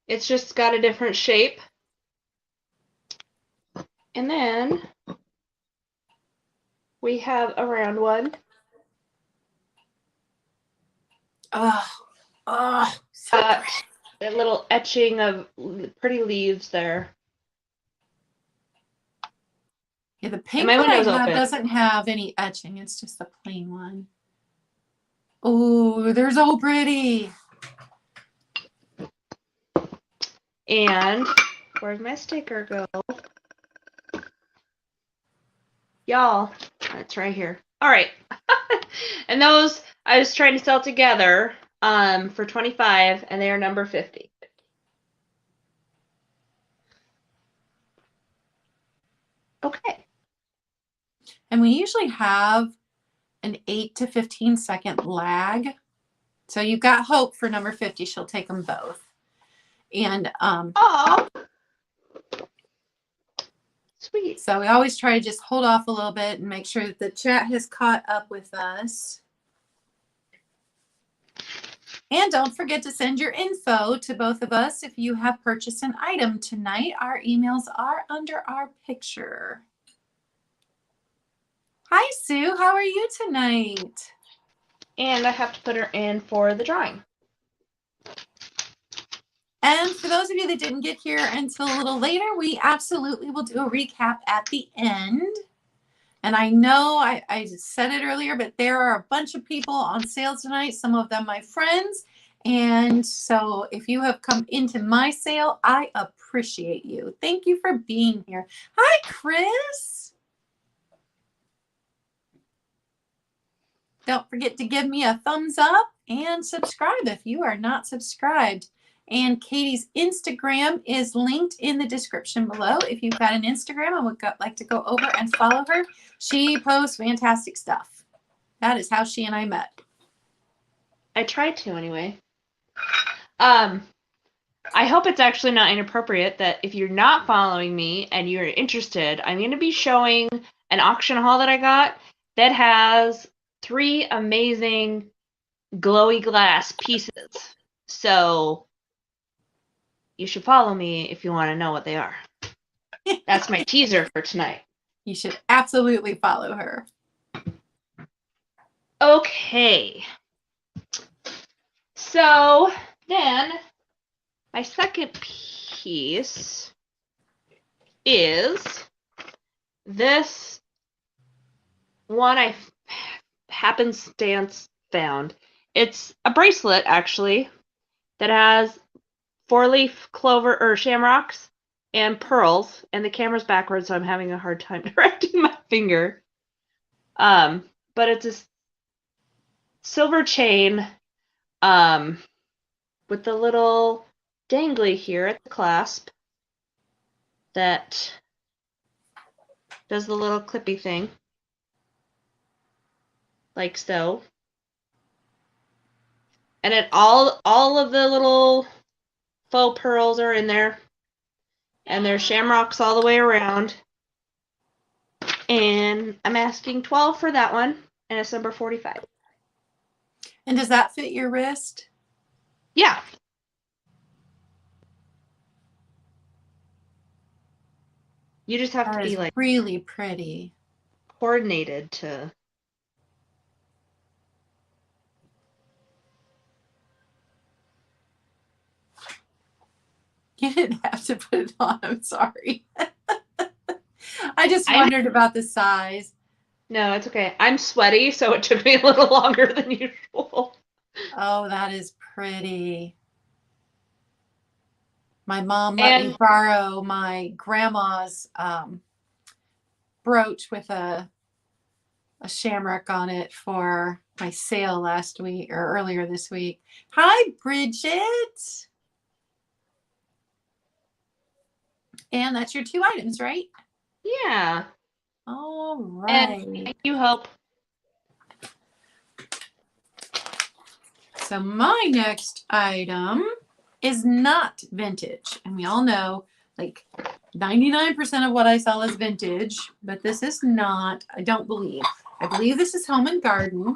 It's just got a different shape. And then we have a round one. Oh, so pretty. A little etching of pretty leaves there. Yeah, the pink one I have doesn't have any etching. It's just a plain one. Oh, they're so pretty. And where'd my sticker go? Y'all, it's right here. All right. And those I was trying to sell together for 25, and they are number 50. Okay. And we usually have an 8 to 15 second lag. So you've got Hope for number 50. She'll take them both. And sweet. So we always try to just hold off a little bit and make sure that the chat has caught up with us. And don't forget to send your info to both of us if you have purchased an item tonight. Our emails are under our picture. Hi, Sue. How are you tonight? And I have to put her in for the drawing. And for those of you that didn't get here until a little later, we absolutely will do a recap at the end. And I know I said it earlier, but there are a bunch of people on sale tonight, some of them my friends. And so if you have come into my sale, I appreciate you. Thank you for being here. Hi, Chris. Don't forget to give me a thumbs up and subscribe if you are not subscribed. And Katie's Instagram is linked in the description below. If you've got an Instagram and would like to go over and follow her, she posts fantastic stuff. That is how she and I met. I tried to anyway. I hope it's actually not inappropriate that if you're not following me and you're interested, I'm going to be showing an auction haul that I got that has 3 amazing glowy glass pieces. So you should follow me if you want to know what they are. That's my teaser for tonight. You should absolutely follow her. Okay. So then my second piece is this one I happenstance found. It's a bracelet, actually, that has 4-leaf clover or shamrocks and pearls, and the camera's backwards, so I'm having a hard time directing my finger. But it's a silver chain with the little dangly here at the clasp that does the little clippy thing, like so. And it all of the little faux pearls are in there, and there's shamrocks all the way around. And I'm asking $12 for that one, and it's number 45. And does that fit your wrist? Yeah. You just have to be like really pretty, coordinated to. You didn't have to put it on. I'm sorry. I just wondered about the size. No, it's okay. I'm sweaty, so it took me a little longer than usual. Oh, that is pretty. My mom let me borrow my grandma's brooch with a shamrock on it for my sale last week or earlier this week. Hi, Bridget. And that's your 2 items, right? Yeah. All right. And you help. So my next item is not vintage. And we all know like 99% of what I sell is vintage, but this is not, I don't believe. I believe this is Home and Garden,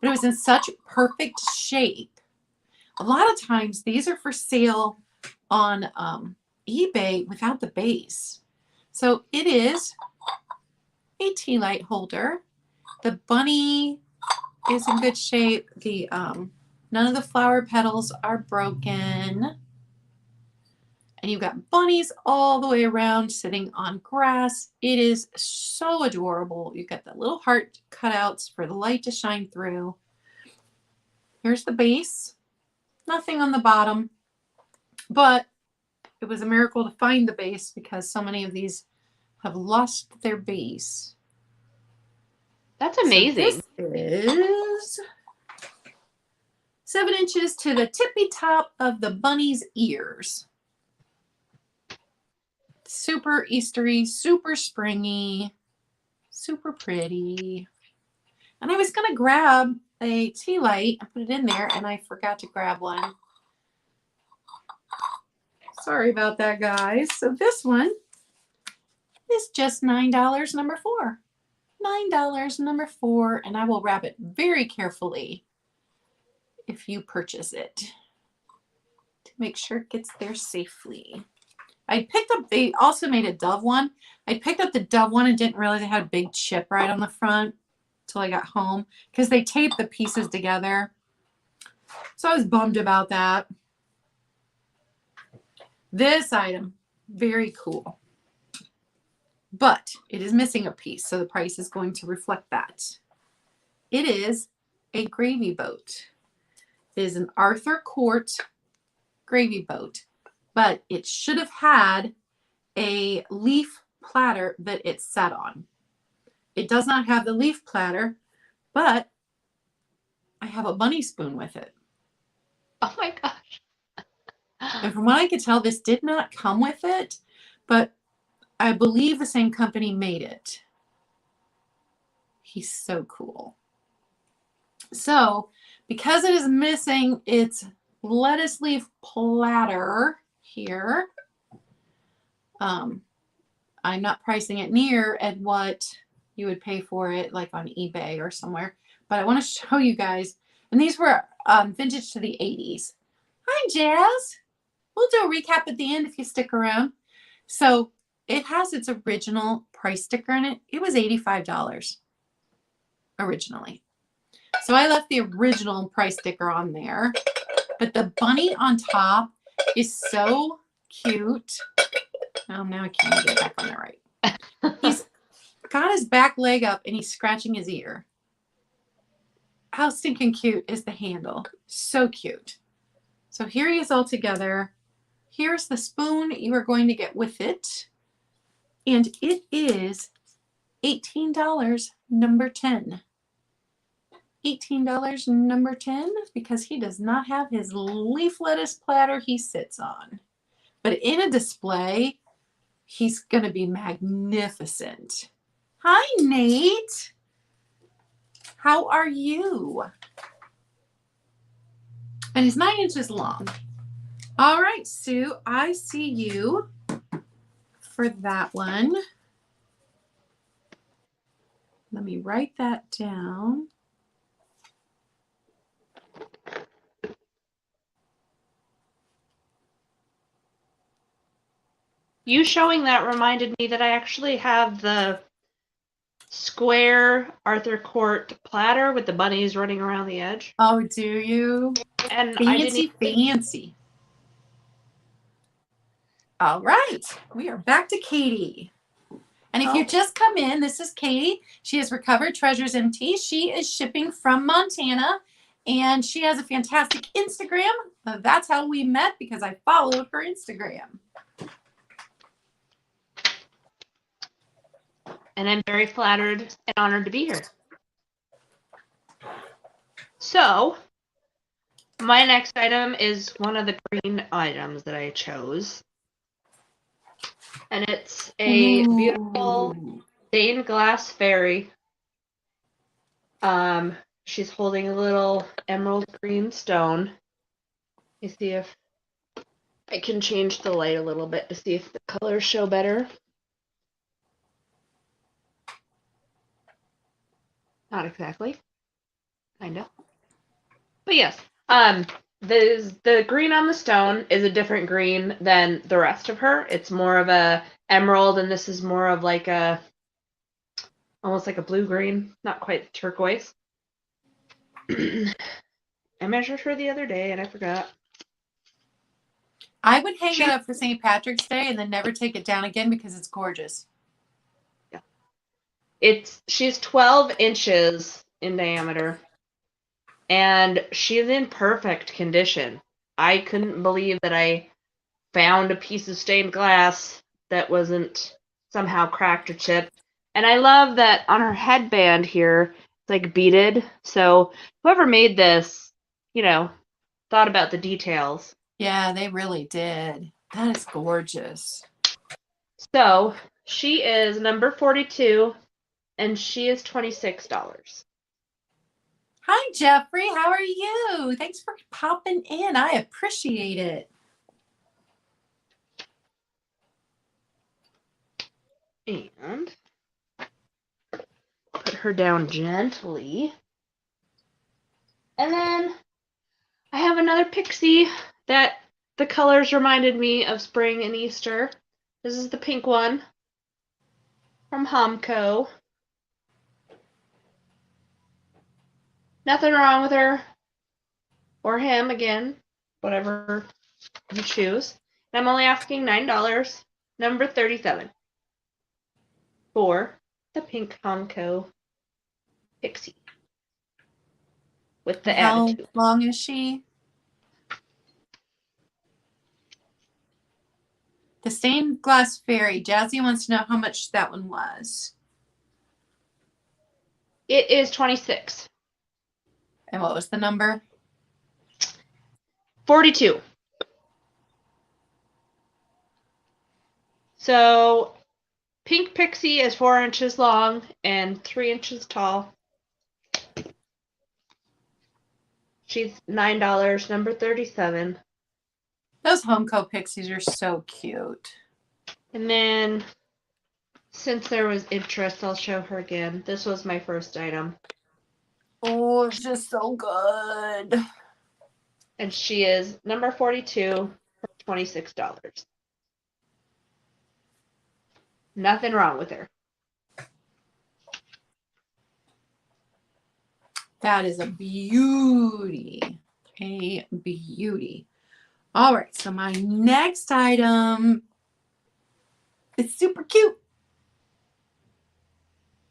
but it was in such perfect shape. A lot of times these are for sale on eBay without the base. So it is a tea light holder. The bunny is in good shape. The none of the flower petals are broken. And you've got bunnies all the way around sitting on grass. It is so adorable. You've got the little heart cutouts for the light to shine through. Here's the base. Nothing on the bottom, but it was a miracle to find the base because so many of these have lost their base. That's amazing. So this is 7 inches to the tippy top of the bunny's ears. Super Eastery, super springy, super pretty. And I was going to grab a tea light and put it in there, and I forgot to grab one. Sorry about that, guys. So this one is just $9, number 4. $9, number 4, and I will wrap it very carefully if you purchase it to make sure it gets there safely. I picked up, they also made a Dove one. I picked up the Dove one and didn't realize it had a big chip right on the front until I got home because they taped the pieces together. So I was bummed about that. This item, very cool. But it is missing a piece, so the price is going to reflect that. It is a gravy boat. It is an Arthur Court gravy boat, but it should have had a leaf platter that it sat on. It does not have the leaf platter, but I have a bunny spoon with it. Oh my gosh. And from what I could tell, this did not come with it, but I believe the same company made it. He's so cool. So, because it is missing its lettuce leaf platter here, I'm not pricing it near at what you would pay for it, like on eBay or somewhere. But I want to show you guys, and these were vintage to the 80s. Hi, Jazz. We'll do a recap at the end if you stick around. So it has its original price sticker in it. It was $85 originally. So I left the original price sticker on there. But the bunny on top is so cute. Oh, now I can't get it back on there right. He's got his back leg up and he's scratching his ear. How stinking cute is the handle? So cute. So here he is all together. Here's the spoon you are going to get with it. And it is $18, number 10. $18, number 10, because he does not have his leaf lettuce platter he sits on. But in a display, he's going to be magnificent. Hi, Nate. How are you? And he's 9 inches long. All right, Sue, I see you for that one. Let me write that down. You showing that reminded me that I actually have the square Arthur Court platter with the bunnies running around the edge. Oh, do you? And Fancy, fancy. All right, we are back to Katie. And if you just come in, this is Katie. She is Recovered Treasures MT. She is shipping from Montana, and she has a fantastic Instagram. That's how we met, because I followed her Instagram. And I'm very flattered and honored to be here. So, my next item is one of the green items that I chose. And it's a beautiful stained glass fairy. She's holding a little emerald green stone. Let me see if I can change the light a little bit to see if the colors show better. Not exactly. Kind of. But yes. The green on the stone is a different green than the rest of her. It's more of a emerald, and this is more of like a almost like a blue-green, not quite turquoise. I measured her the other day and I forgot. I would hang it up for St. Patrick's Day and then never take it down again because it's gorgeous. Yeah. She's 12 inches in diameter. And she's in perfect condition. I couldn't believe that I found a piece of stained glass that wasn't somehow cracked or chipped. And I love that on her headband here, it's like beaded. So whoever made this, thought about the details. Yeah, they really did. That is gorgeous. So she is number 42, and she is $26. Hi, Jeffrey. How are you? Thanks for popping in. I appreciate it. And put her down gently. And then I have another Pixie that the colors reminded me of spring and Easter. This is the pink one from Homco. Nothing wrong with her or him, again, whatever you choose. I'm only asking $9. Number 37. For the pink Honko Pixie. With the How attitude. long is she? The stained glass fairy. Jazzy wants to know how much that one was. It is 26. And what was the number? 42. So, pink Pixie is 4 inches long and 3 inches tall. She's $9, number 37. Those Honko pixies are so cute. And then, since there was interest, I'll show her again. This was my first item. Oh, it's just so good. And she is number 42 for $26. Nothing wrong with her. That is a beauty. A beauty. All right, so my next item is super cute.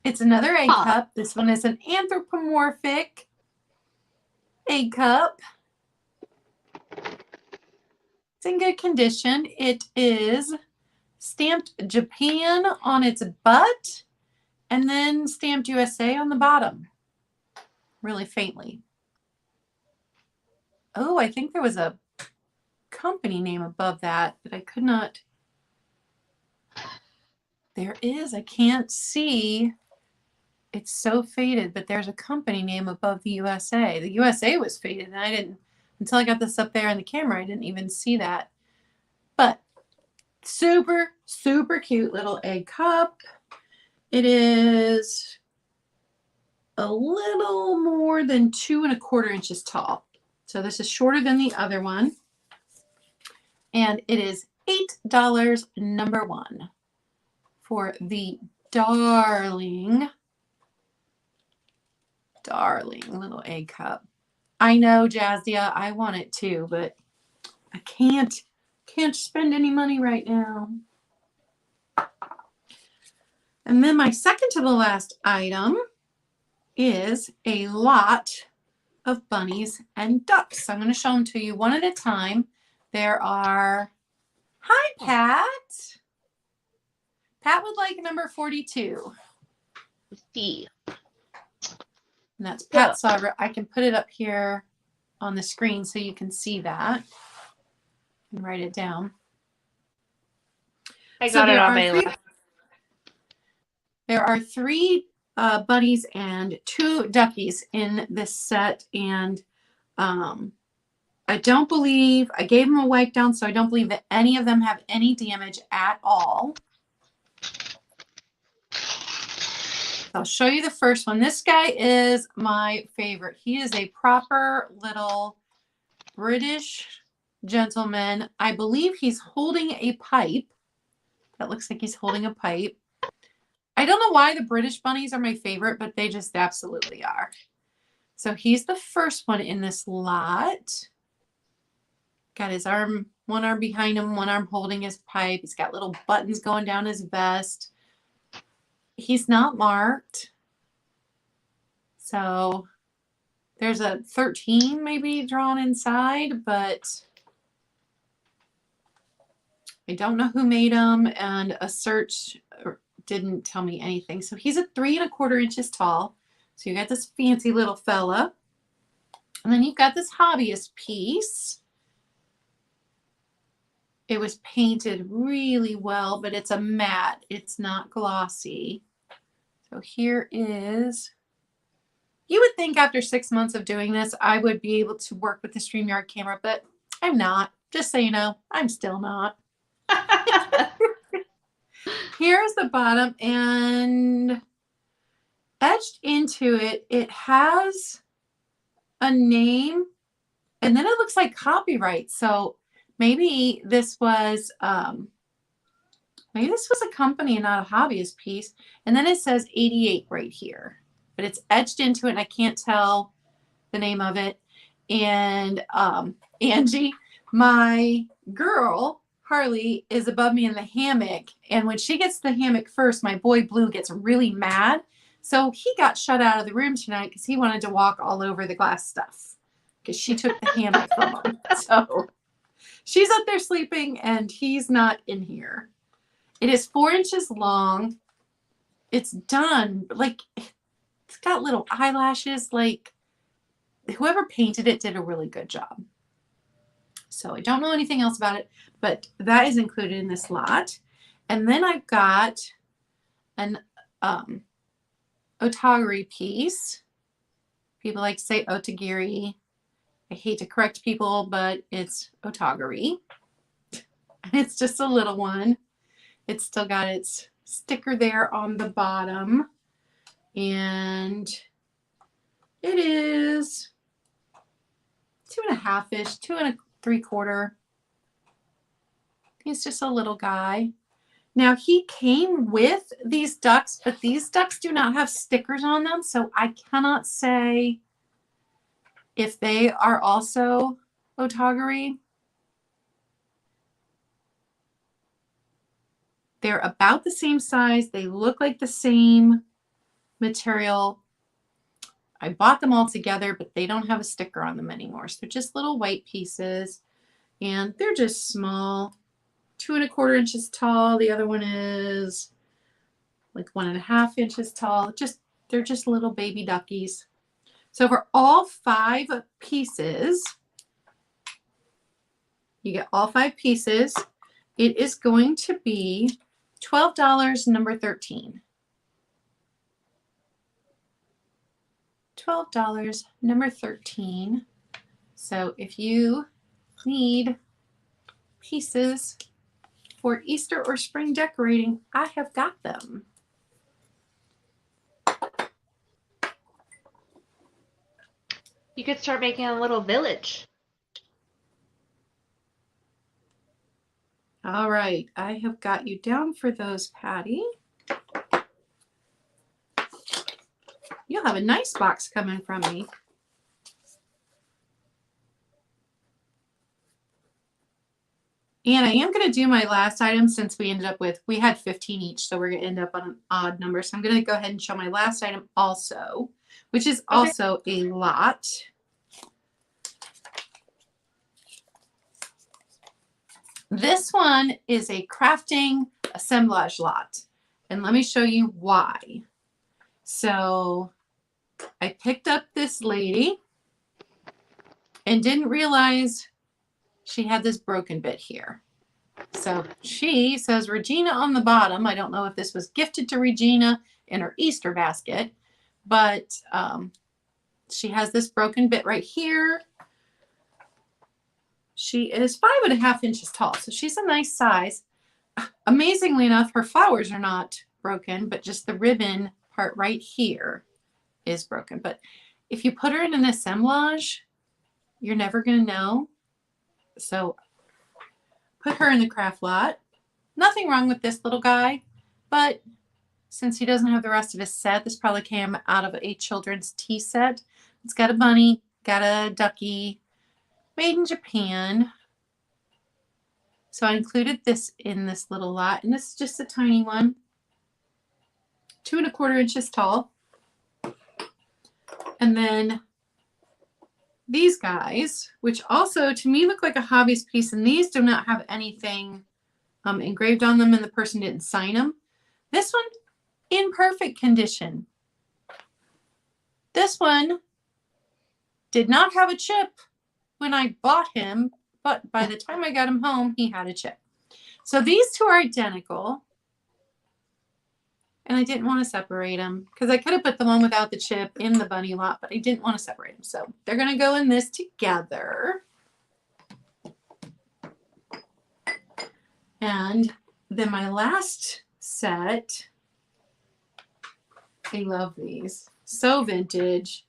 It's another egg cup. This one is an anthropomorphic egg cup. It's in good condition. It is stamped Japan on its butt and then stamped USA on the bottom. Really faintly. Oh, I think there was a company name above that, but I could not. There is. I can't see. It's so faded, but there's a company name above the USA. The USA was faded, and I didn't, until I got this up there in the camera, I didn't even see that. But super, super cute little egg cup. It is a little more than 2¼ inches tall. So this is shorter than the other one. And it is $8, number 1, for the darling little egg cup. I know, Jazia, I want it too, but I can't spend any money right now. And then my second to the last item is a lot of bunnies and ducks. I'm going to show them to you one at a time. There are, hi, Pat. Pat would like number 42. C. And that's Pat Sauber. I can put it up here on the screen so you can see that and write it down. I got it on my list. There are 3 bunnies and 2 duckies in this set, and I don't believe, I gave them a wipe down, so I don't believe that any of them have any damage at all. I'll show you the first one. This guy is my favorite. He is a proper little British gentleman. I believe he's holding a pipe. That looks like he's holding a pipe. I don't know why the British bunnies are my favorite, but they just absolutely are. So he's the first one in this lot. Got his arm, one arm behind him, one arm holding his pipe. He's got little buttons going down his vest. He's not marked. So there's a 13 maybe drawn inside, but I don't know who made them, and a search didn't tell me anything. So he's a 3¼ inches tall. So you got this fancy little fella. And then you've got this hobbyist piece. It was painted really well, but it's a matte. It's not glossy. So here is, you would think after 6 months of doing this, I would be able to work with the StreamYard camera, but I'm not. Just so you know, I'm still not. Here's the bottom, and etched into it, it has a name, and then it looks like copyright. So maybe this was a company and not a hobbyist piece. And then it says 88 right here, but it's etched into it, and I can't tell the name of it. And Angie, my girl, Harley is above me in the hammock. And when she gets the hammock first, my boy Blue gets really mad. So he got shut out of the room tonight because he wanted to walk all over the glass stuff because she took the hammock from him. So she's up there sleeping and he's not in here. It is 4 inches long. It's done. Like, it's got little eyelashes. Like, whoever painted it did a really good job. So I don't know anything else about it, but that is included in this lot. And then I've got an otagiri piece. People like to say otagiri. I hate to correct people, but it's otagiri. And it's just a little one. It's still got its sticker there on the bottom. And it is 2.5-ish, 2 3/4. He's just a little guy. Now he came with these ducks, but these ducks do not have stickers on them, so I cannot say if they are also otagiri. They're about the same size. They look like the same material. I bought them all together, but they don't have a sticker on them anymore. So they're just little white pieces, and they're just small, 2 1/4 inches tall. The other one is like 1.5 inches tall. They're just little baby duckies. So for all 5 pieces, you get all 5 pieces. It is going to be $12, number 13. $12, number 13. So if you need pieces for Easter or spring decorating, I have got them. You could start making a little village. All right, I have got you down for those, Patty. You'll have a nice box coming from me. And I am going to do my last item since we ended up with, we had 15 each, so we're going to end up on an odd number. So I'm going to go ahead and show my last item also, which is also a lot. This one is a crafting assemblage lot. And let me show you why. So I picked up this lady and didn't realize she had this broken bit here. So she says Regina on the bottom. I don't know if this was gifted to Regina in her Easter basket, but she has this broken bit right here. She is 5.5 inches tall, so she's a nice size. Amazingly enough, her flowers are not broken, but just the ribbon part right here is broken. But if you put her in an assemblage, you're never going to know. So put her in the craft lot. Nothing wrong with this little guy, but since he doesn't have the rest of his set, this probably came out of a children's tea set. It's got a bunny, got a ducky, made in Japan. So I included this in this little lot, and this is just a tiny one, 2 1/4 inches tall. And then these guys, which also to me look like a hobbyist piece, and these do not have anything engraved on them, and the person didn't sign them. This one, in perfect condition. This one did not have a chip when I bought him, but by the time I got him home, he had a chip. So these two are identical. And I didn't want to separate them because I could have put the one without the chip in the bunny lot, but I didn't want to separate them. So they're going to go in this together. And then my last set, I love these. So vintage.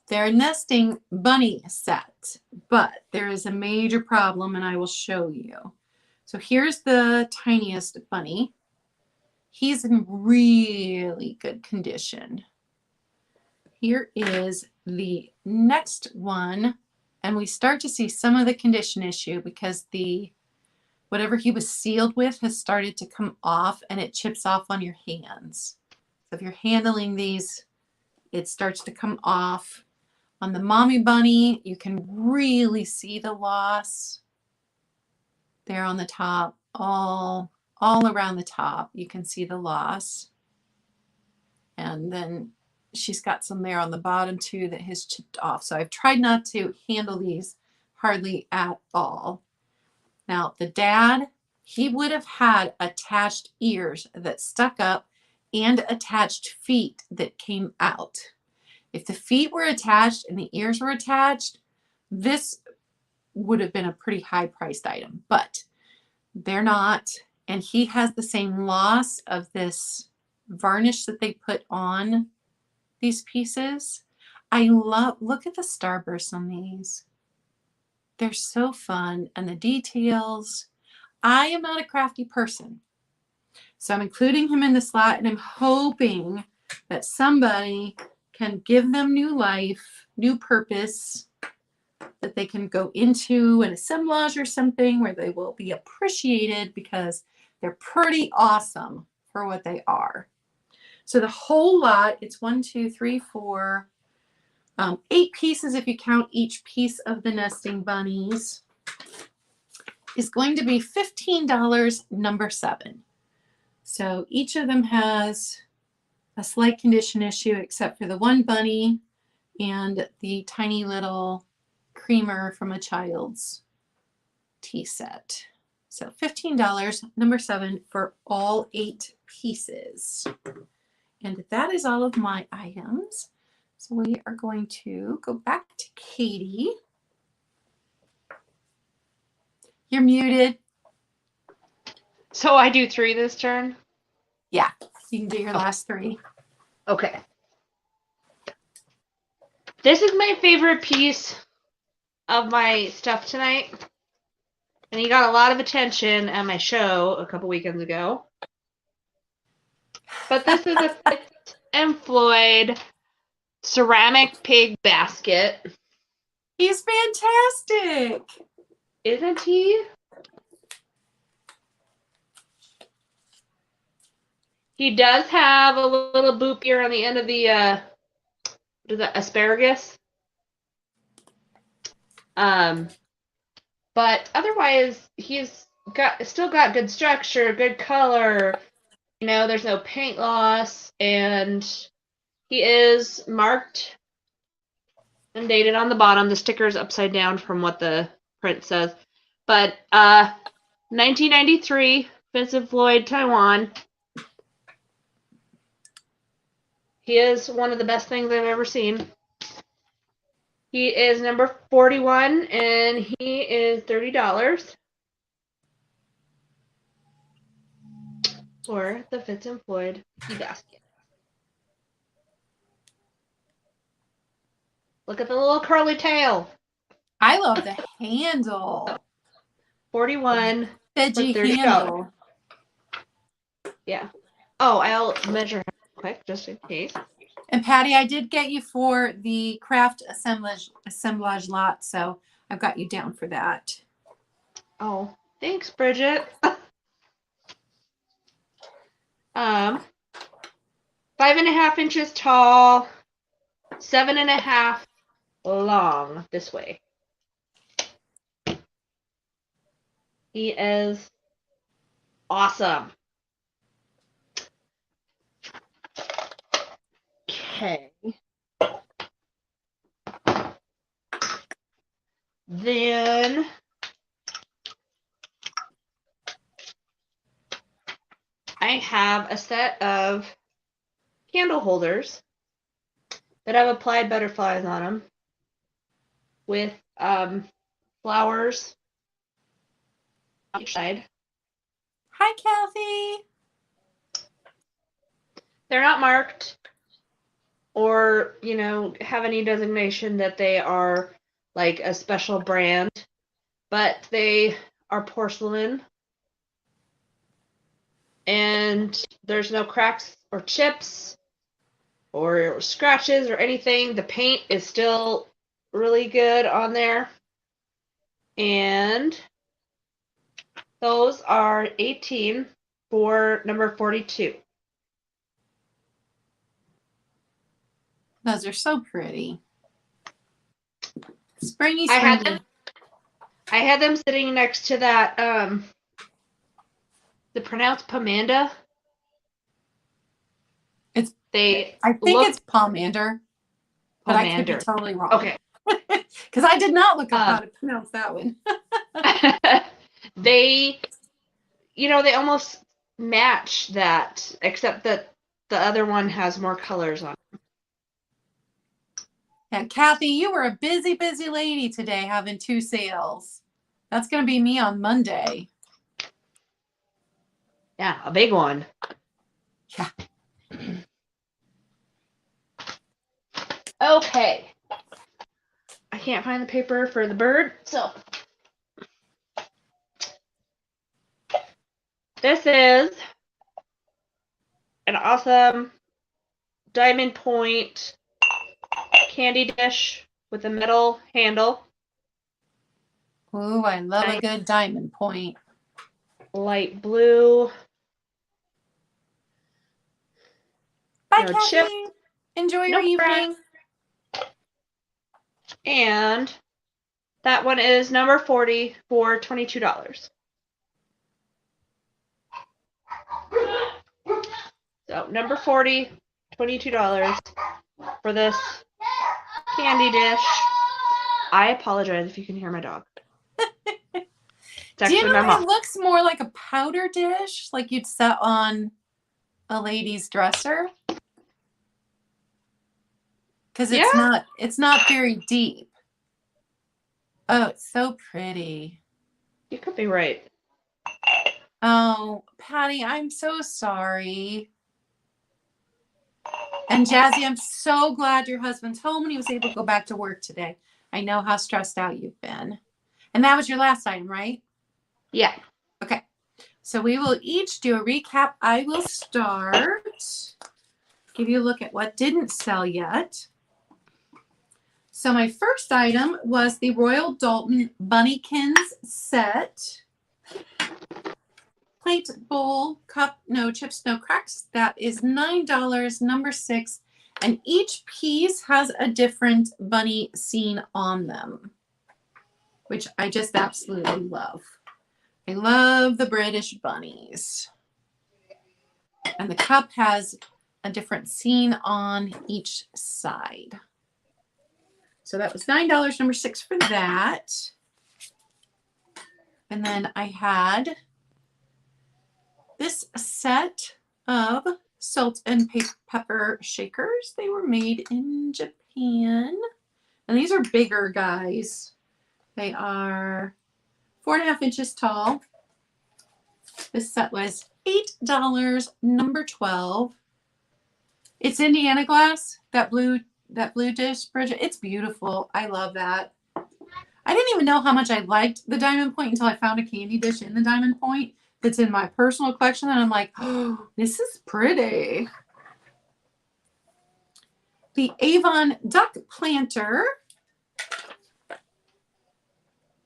They're a nesting bunny set, but there is a major problem, and I will show you. So here's the tiniest bunny. He's in really good condition. Here is the next one, And we start to see some of the condition issue because whatever he was sealed with has started to come off, and it chips off on your hands. So if you're handling these, it starts to come off. On the mommy bunny, you can really see the loss there on the top, all around the top. You can see the loss. And then she's got some there on the bottom too that has chipped off. So I've tried not to handle these hardly at all. Now the dad, he would have had attached ears that stuck up and attached feet that came out. If the feet were attached and the ears were attached, this would have been a pretty high priced item, but they're not. And he has the same loss of this varnish that they put on these pieces. Look at the starbursts on these. They're so fun, and the details. I am not a crafty person, so I'm including him in the slot, and I'm hoping that somebody can give them new life, new purpose, that they can go into an assemblage or something where they will be appreciated because they're pretty awesome for what they are. So the whole lot, it's 1, 2, 3, 4, 8 pieces if you count each piece of the nesting bunnies, is going to be $15, number 7. So each of them has a slight condition issue except for the one bunny and the tiny little creamer from a child's tea set. So $15, number 7, for all 8 pieces. And that is all of my items. So we are going to go back to Katie. You're muted. So I do 3 this turn? Yeah, you can do your last 3. Okay. This is my favorite piece of my stuff tonight. And he got a lot of attention at my show a couple weekends ago. But this is a Fitz and Floyd ceramic pig basket. He's fantastic. Isn't he? He does have a little boop here on the end of the what is that, asparagus? But otherwise he's still got good structure, good color. You know, there's no paint loss, and he is marked and dated on the bottom. The sticker's upside down from what the print says. But 1993, Fitz and Floyd, Taiwan. He is one of the best things I've ever seen. He is number 41, and he is $30 for the Fitz and Floyd tea basket. Look at the little curly tail. I love the handle. 41 Veggie for $30. handle. Yeah. Oh, I'll measure quick just in case. And Patty, I did get you for the craft assemblage lot, so I've got you down for that. Oh, thanks, Bridget. 5.5 inches tall, 7.5 long this way. He is awesome. Okay. Then I have a set of candle holders that I've applied butterflies on them with flowers on each side. Hi, Kathy. They're not marked or, you know, have any designation that they are like a special brand, but they are porcelain. And there's no cracks or chips or scratches or anything. The paint is still really good on there. And those are 18 for number 42. Those are so pretty. Springy, I springy. had them sitting next to that, the pronounced Pomanda. I think it's pomander, but I could be totally wrong. Okay. Because I did not look up how to pronounce that one. They, they almost match that, except that the other one has more colors on it. And Kathy, you were a busy, busy lady today having 2 sales. That's going to be me on Monday. Yeah, a big one. Yeah. Okay. I can't find the paper for the bird, so. This is an awesome diamond point candy dish with a metal handle. Ooh, I love a good diamond point. Light blue. Bye, Kathy. Chip. Enjoy your evening. And that one is number 40 for $22. So number 40, $22 for this candy dish. I apologize if you can hear my dog. Do you know it looks more like a powder dish, like you'd set on a lady's dresser? Because it's not very deep. Oh, it's so pretty. You could be right. Oh, Patty, I'm so sorry. And Jazzy, I'm so glad your husband's home and he was able to go back to work today. I know how stressed out you've been. And that was your last item, right? Yeah. Okay. So we will each do a recap. I will start. Give you a look at what didn't sell yet. So my first item was the Royal Dalton Bunnykins set. Plate, bowl, cup, no chips, no cracks. That is $9, number 6. And each piece has a different bunny scene on them, which I just absolutely love. I love the British bunnies. And the cup has a different scene on each side. So that was $9, number 6 for that. And then I had this set of salt and pepper shakers. They were made in Japan. And these are bigger guys. They are 4.5 inches tall. This set was $8, number 12. It's Indiana glass, that blue dish, Bridget. It's beautiful. I love that. I didn't even know how much I liked the diamond point until I found a candy dish in the diamond point that's in my personal collection. And I'm like, oh, this is pretty. The Avon duck planter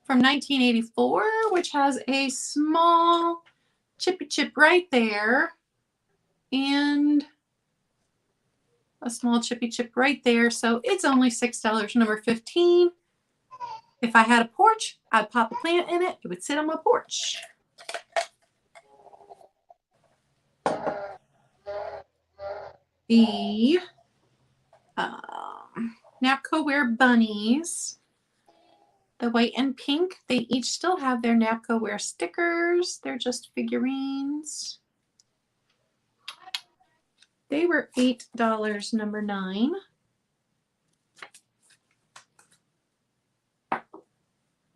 from 1984, which has a small chippy chip right there and a small chippy chip right there. So it's only $6, number 15. If I had a porch, I'd pop a plant in it. It would sit on my porch. The Napco-Wear bunnies, the white and pink, they each still have their Napco-Wear stickers. They're just figurines. They were $8, number 9.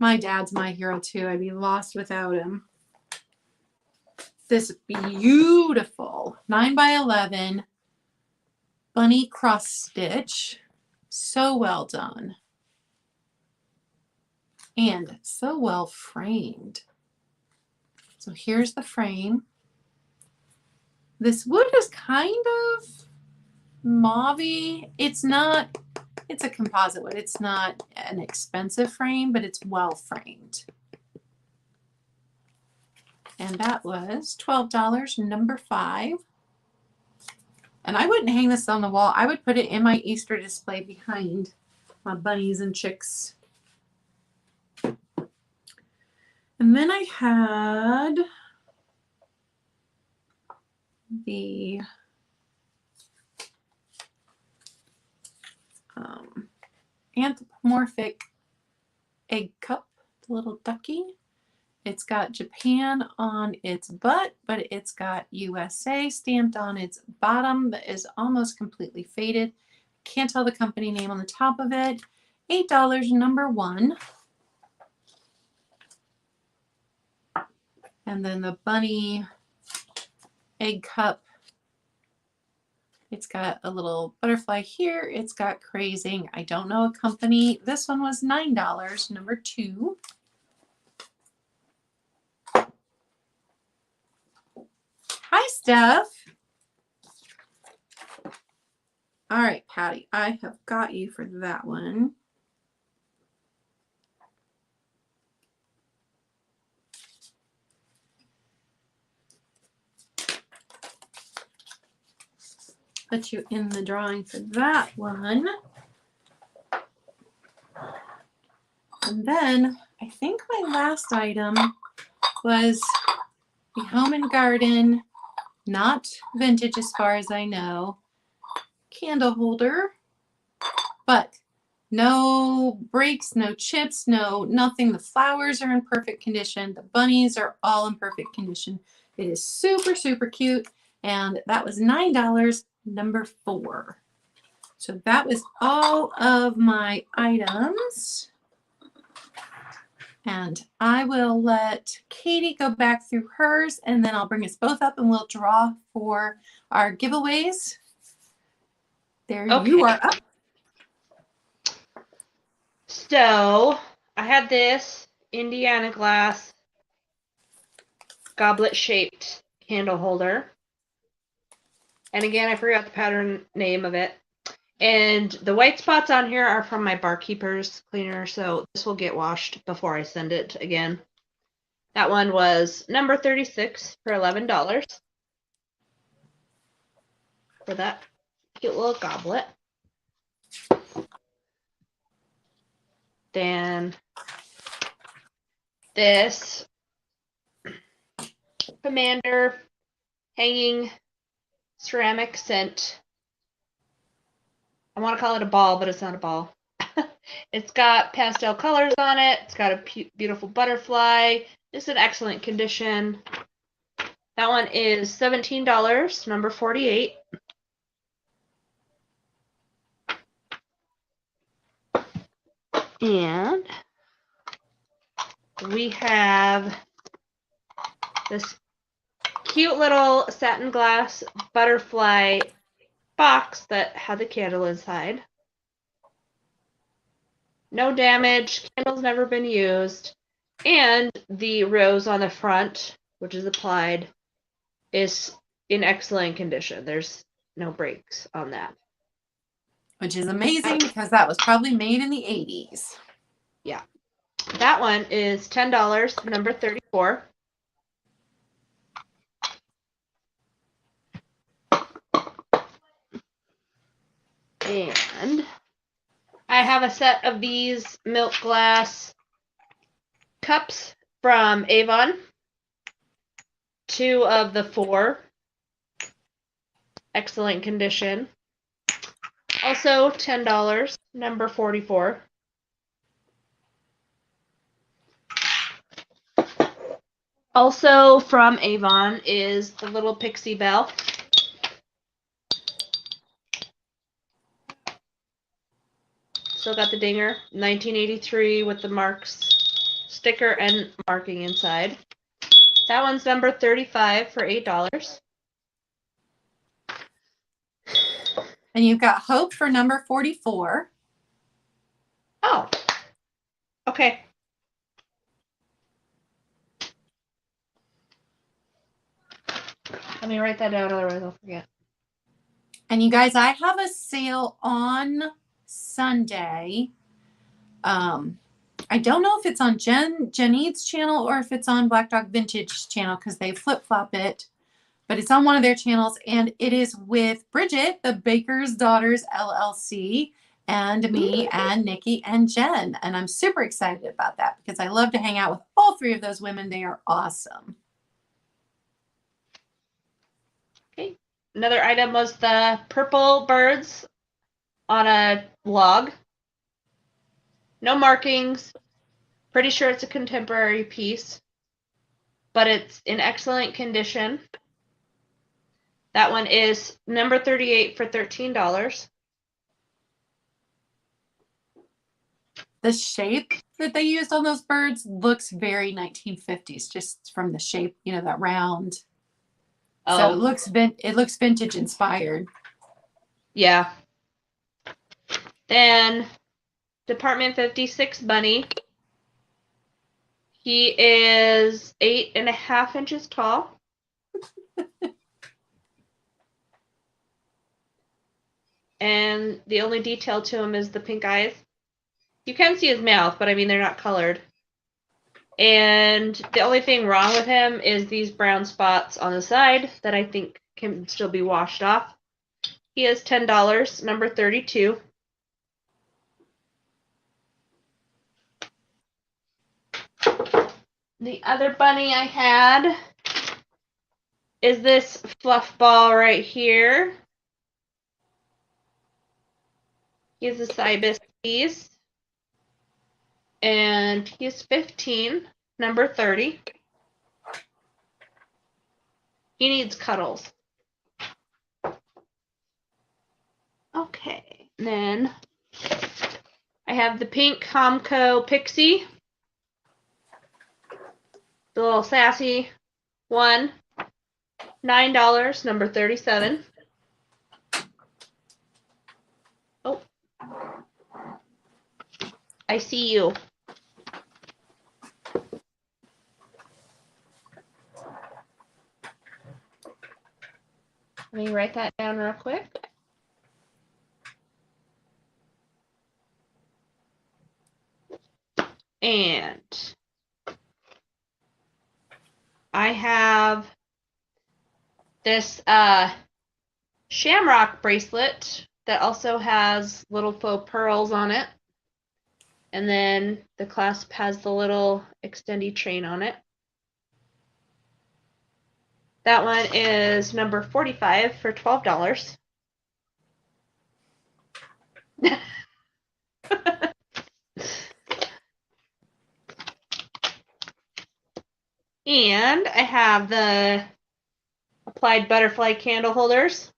My dad's my hero too. I'd be lost without him. This beautiful 9x11 bunny cross stitch. So well done. And so well framed. So here's the frame. This wood is kind of mauve-y. It's not It's a composite wood. It's not an expensive frame, but it's well framed. And that was $12, number 5. And I wouldn't hang this on the wall. I would put it in my Easter display behind my bunnies and chicks. And then I had the Anthropomorphic Egg Cup, the little ducky. It's got Japan on its butt, but it's got USA stamped on its bottom that is almost completely faded. Can't tell the company name on the top of it. $8, number 1. And then the bunny egg cup. It's got a little butterfly here. It's got crazing. I don't know a company. This one was $9, number 2. Hi, Steph. All right, Patty, I have got you for that one. Put you in the drawing for that one. And then I think my last item was the Home and Garden, not vintage as far as I know, candle holder, but no breaks, no chips, no nothing. The flowers are in perfect condition. The bunnies are all in perfect condition. It is super, super cute. And that was $9, number 4. So that was all of my items. And I will let Katie go back through hers, and then I'll bring us both up and we'll draw for our giveaways. There you are up. So I had this Indiana glass goblet shaped candle holder. And again, I forgot the pattern name of it. And the white spots on here are from my barkeeper's cleaner, so this will get washed before I send it again. That one was number 36 for $11 for that cute little goblet. Then this Commander hanging ceramic scent. I want to call it a ball, but it's not a ball. It's got pastel colors on it. It's got a beautiful butterfly. It's in excellent condition. That one is $17, number 48. And we have this cute little satin glass butterfly box that had the candle inside. No damage, candle's never been used, and the rose on the front, which is applied, is in excellent condition. There's no breaks on that. Which is amazing because that was probably made in the 80s. Yeah. That one is $10, number 34. And I have a set of these milk glass cups from Avon. 2 of the 4. Excellent condition. Also $10, number 44. Also from Avon is the little Pixie bell. Still got the dinger, 1983 with the marks, sticker and marking inside. That one's number 35 for $8. And you've got Hope for number 44. Oh, okay. Let me write that down, otherwise I'll forget. And you guys, I have a sale on Sunday. I don't know if it's on Jenny's channel or if it's on Black Dog Vintage channel because they flip-flop it. But it's on one of their channels, and it is with Bridget, the Baker's Daughters LLC, and me and Nikki and Jen. And I'm super excited about that because I love to hang out with all three of those women. They are awesome. Okay. Another item was the purple birds on a log. No markings. Pretty sure it's a contemporary piece, but it's in excellent condition. That one is number 38 for $13. The shape that they used on those birds looks very 1950s, just from the shape, you know, that round. Oh. So it looks vintage inspired. Yeah. Then Department 56 bunny. He is 8.5 inches tall. And the only detail to him is the pink eyes. You can see his mouth, but I mean, they're not colored. And the only thing wrong with him is these brown spots on the side that I think can still be washed off. He is $10, number 32. The other bunny I had is this fluff ball right here. He's a Cybus piece. And he's 15, number 30. He needs cuddles. Okay, and then I have the pink Comco Pixie. The little sassy one. $9, number 37. Oh. I see you. Let me write that down real quick. And I have this Shamrock Bracelet that also has little faux pearls on it. And then the clasp has the little extendy chain on it. That one is number 45 for $12. And I have the applied butterfly candle holders.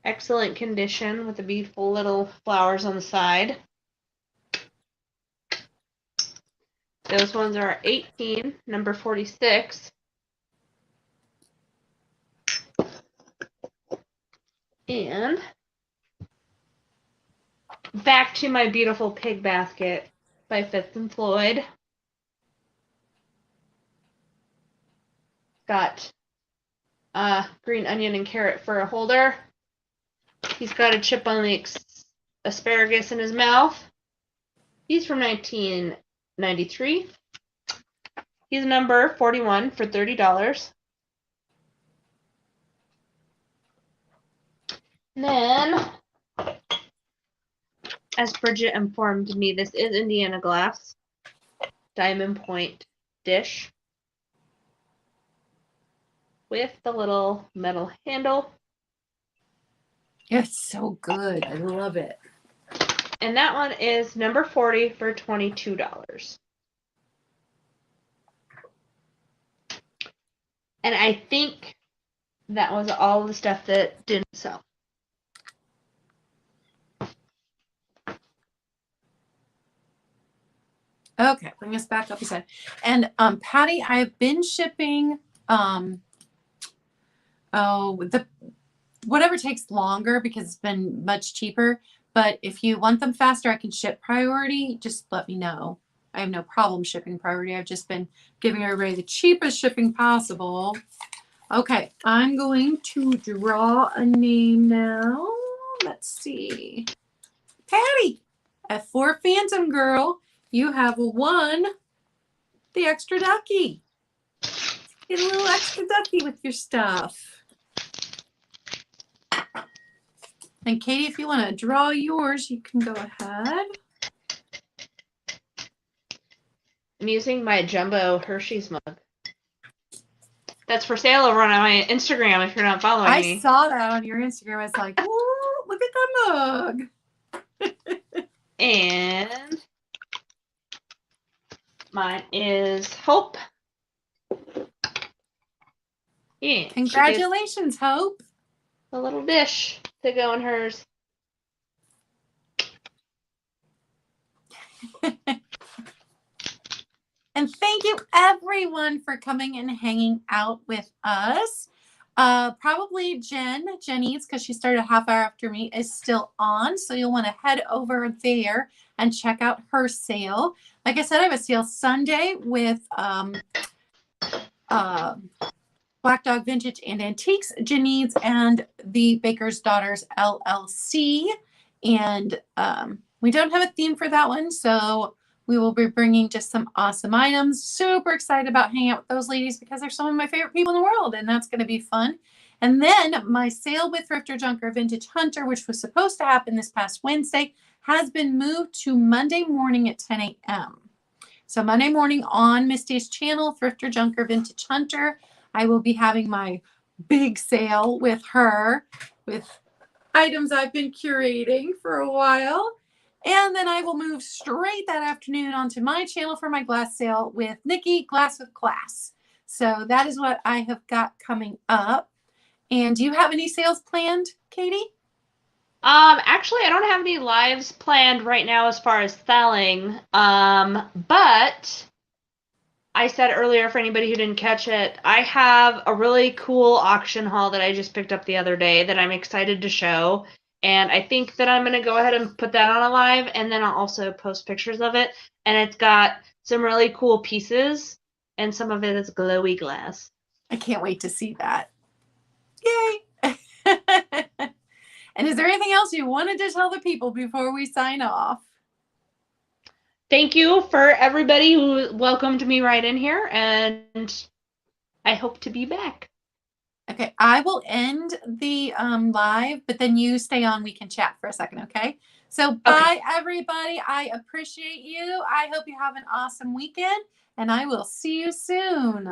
Excellent condition with the beautiful little flowers on the side. Those ones are 18, number 46. And back to my beautiful pig basket by Fitz and Floyd. Got green onion and carrot for a holder. He's got a chip on the asparagus in his mouth. He's from 1993. He's number 41 for $30. And then, as Bridget informed me, this is Indiana glass. Diamond point dish. With the little metal handle. It's so good. I love it. And that one is number 40 for $22. And I think that was all the stuff that didn't sell. Okay, bring us back up a second. And Patty, I've been shipping whatever takes longer because it's been much cheaper. But if you want them faster, I can ship priority. Just let me know. I have no problem shipping priority. I've just been giving everybody the cheapest shipping possible. Okay, I'm going to draw a name now. Let's see. Patty, at 4 Phantom Girl, you have won the extra ducky. Get a little extra ducky with your stuff. And Katie, if you want to draw yours, you can go ahead. I'm using my jumbo Hershey's mug. That's for sale over on my Instagram if you're not following me. I saw that on your Instagram. I was like, whoa, look at that mug. And mine is Hope. Yeah. Congratulations, Hope. A little dish to go in hers. And thank you everyone for coming and hanging out with us. Probably Jenny's, because she started a half hour after me, is still on. So you'll want to head over there and check out her sale. Like I said, I have a sale Sunday with Black Dog Vintage and Antiques, Jenny's, and the Baker's Daughters LLC. And we don't have a theme for that one, so we will be bringing just some awesome items. Super excited about hanging out with those ladies because they're some of my favorite people in the world, and that's going to be fun. And then my sale with Thrifter Junker Vintage Hunter, which was supposed to happen this past Wednesday, has been moved to Monday morning at 10 a.m. So Monday morning on Misty's channel, Thrifter Junker Vintage Hunter, I will be having my big sale with her, with items I've been curating for a while. And then I will move straight that afternoon onto my channel for my glass sale with Nikki, Glass with Class. So that is what I have got coming up. And do you have any sales planned, Katie? Actually, I don't have any lives planned right now as far as selling. But I said earlier, for anybody who didn't catch it, I have a really cool auction haul that I just picked up the other day that I'm excited to show. And I think that I'm going to go ahead and put that on a live, and then I'll also post pictures of it. And it's got some really cool pieces, and some of it is glowy glass. I can't wait to see that. Yay! And is there anything else you wanted to tell the people before we sign off? Thank you for everybody who welcomed me right in here, and I hope to be back. Okay, I will end the live, but then you stay on. We can chat for a second, okay? So bye, everybody. I appreciate you. I hope you have an awesome weekend, and I will see you soon.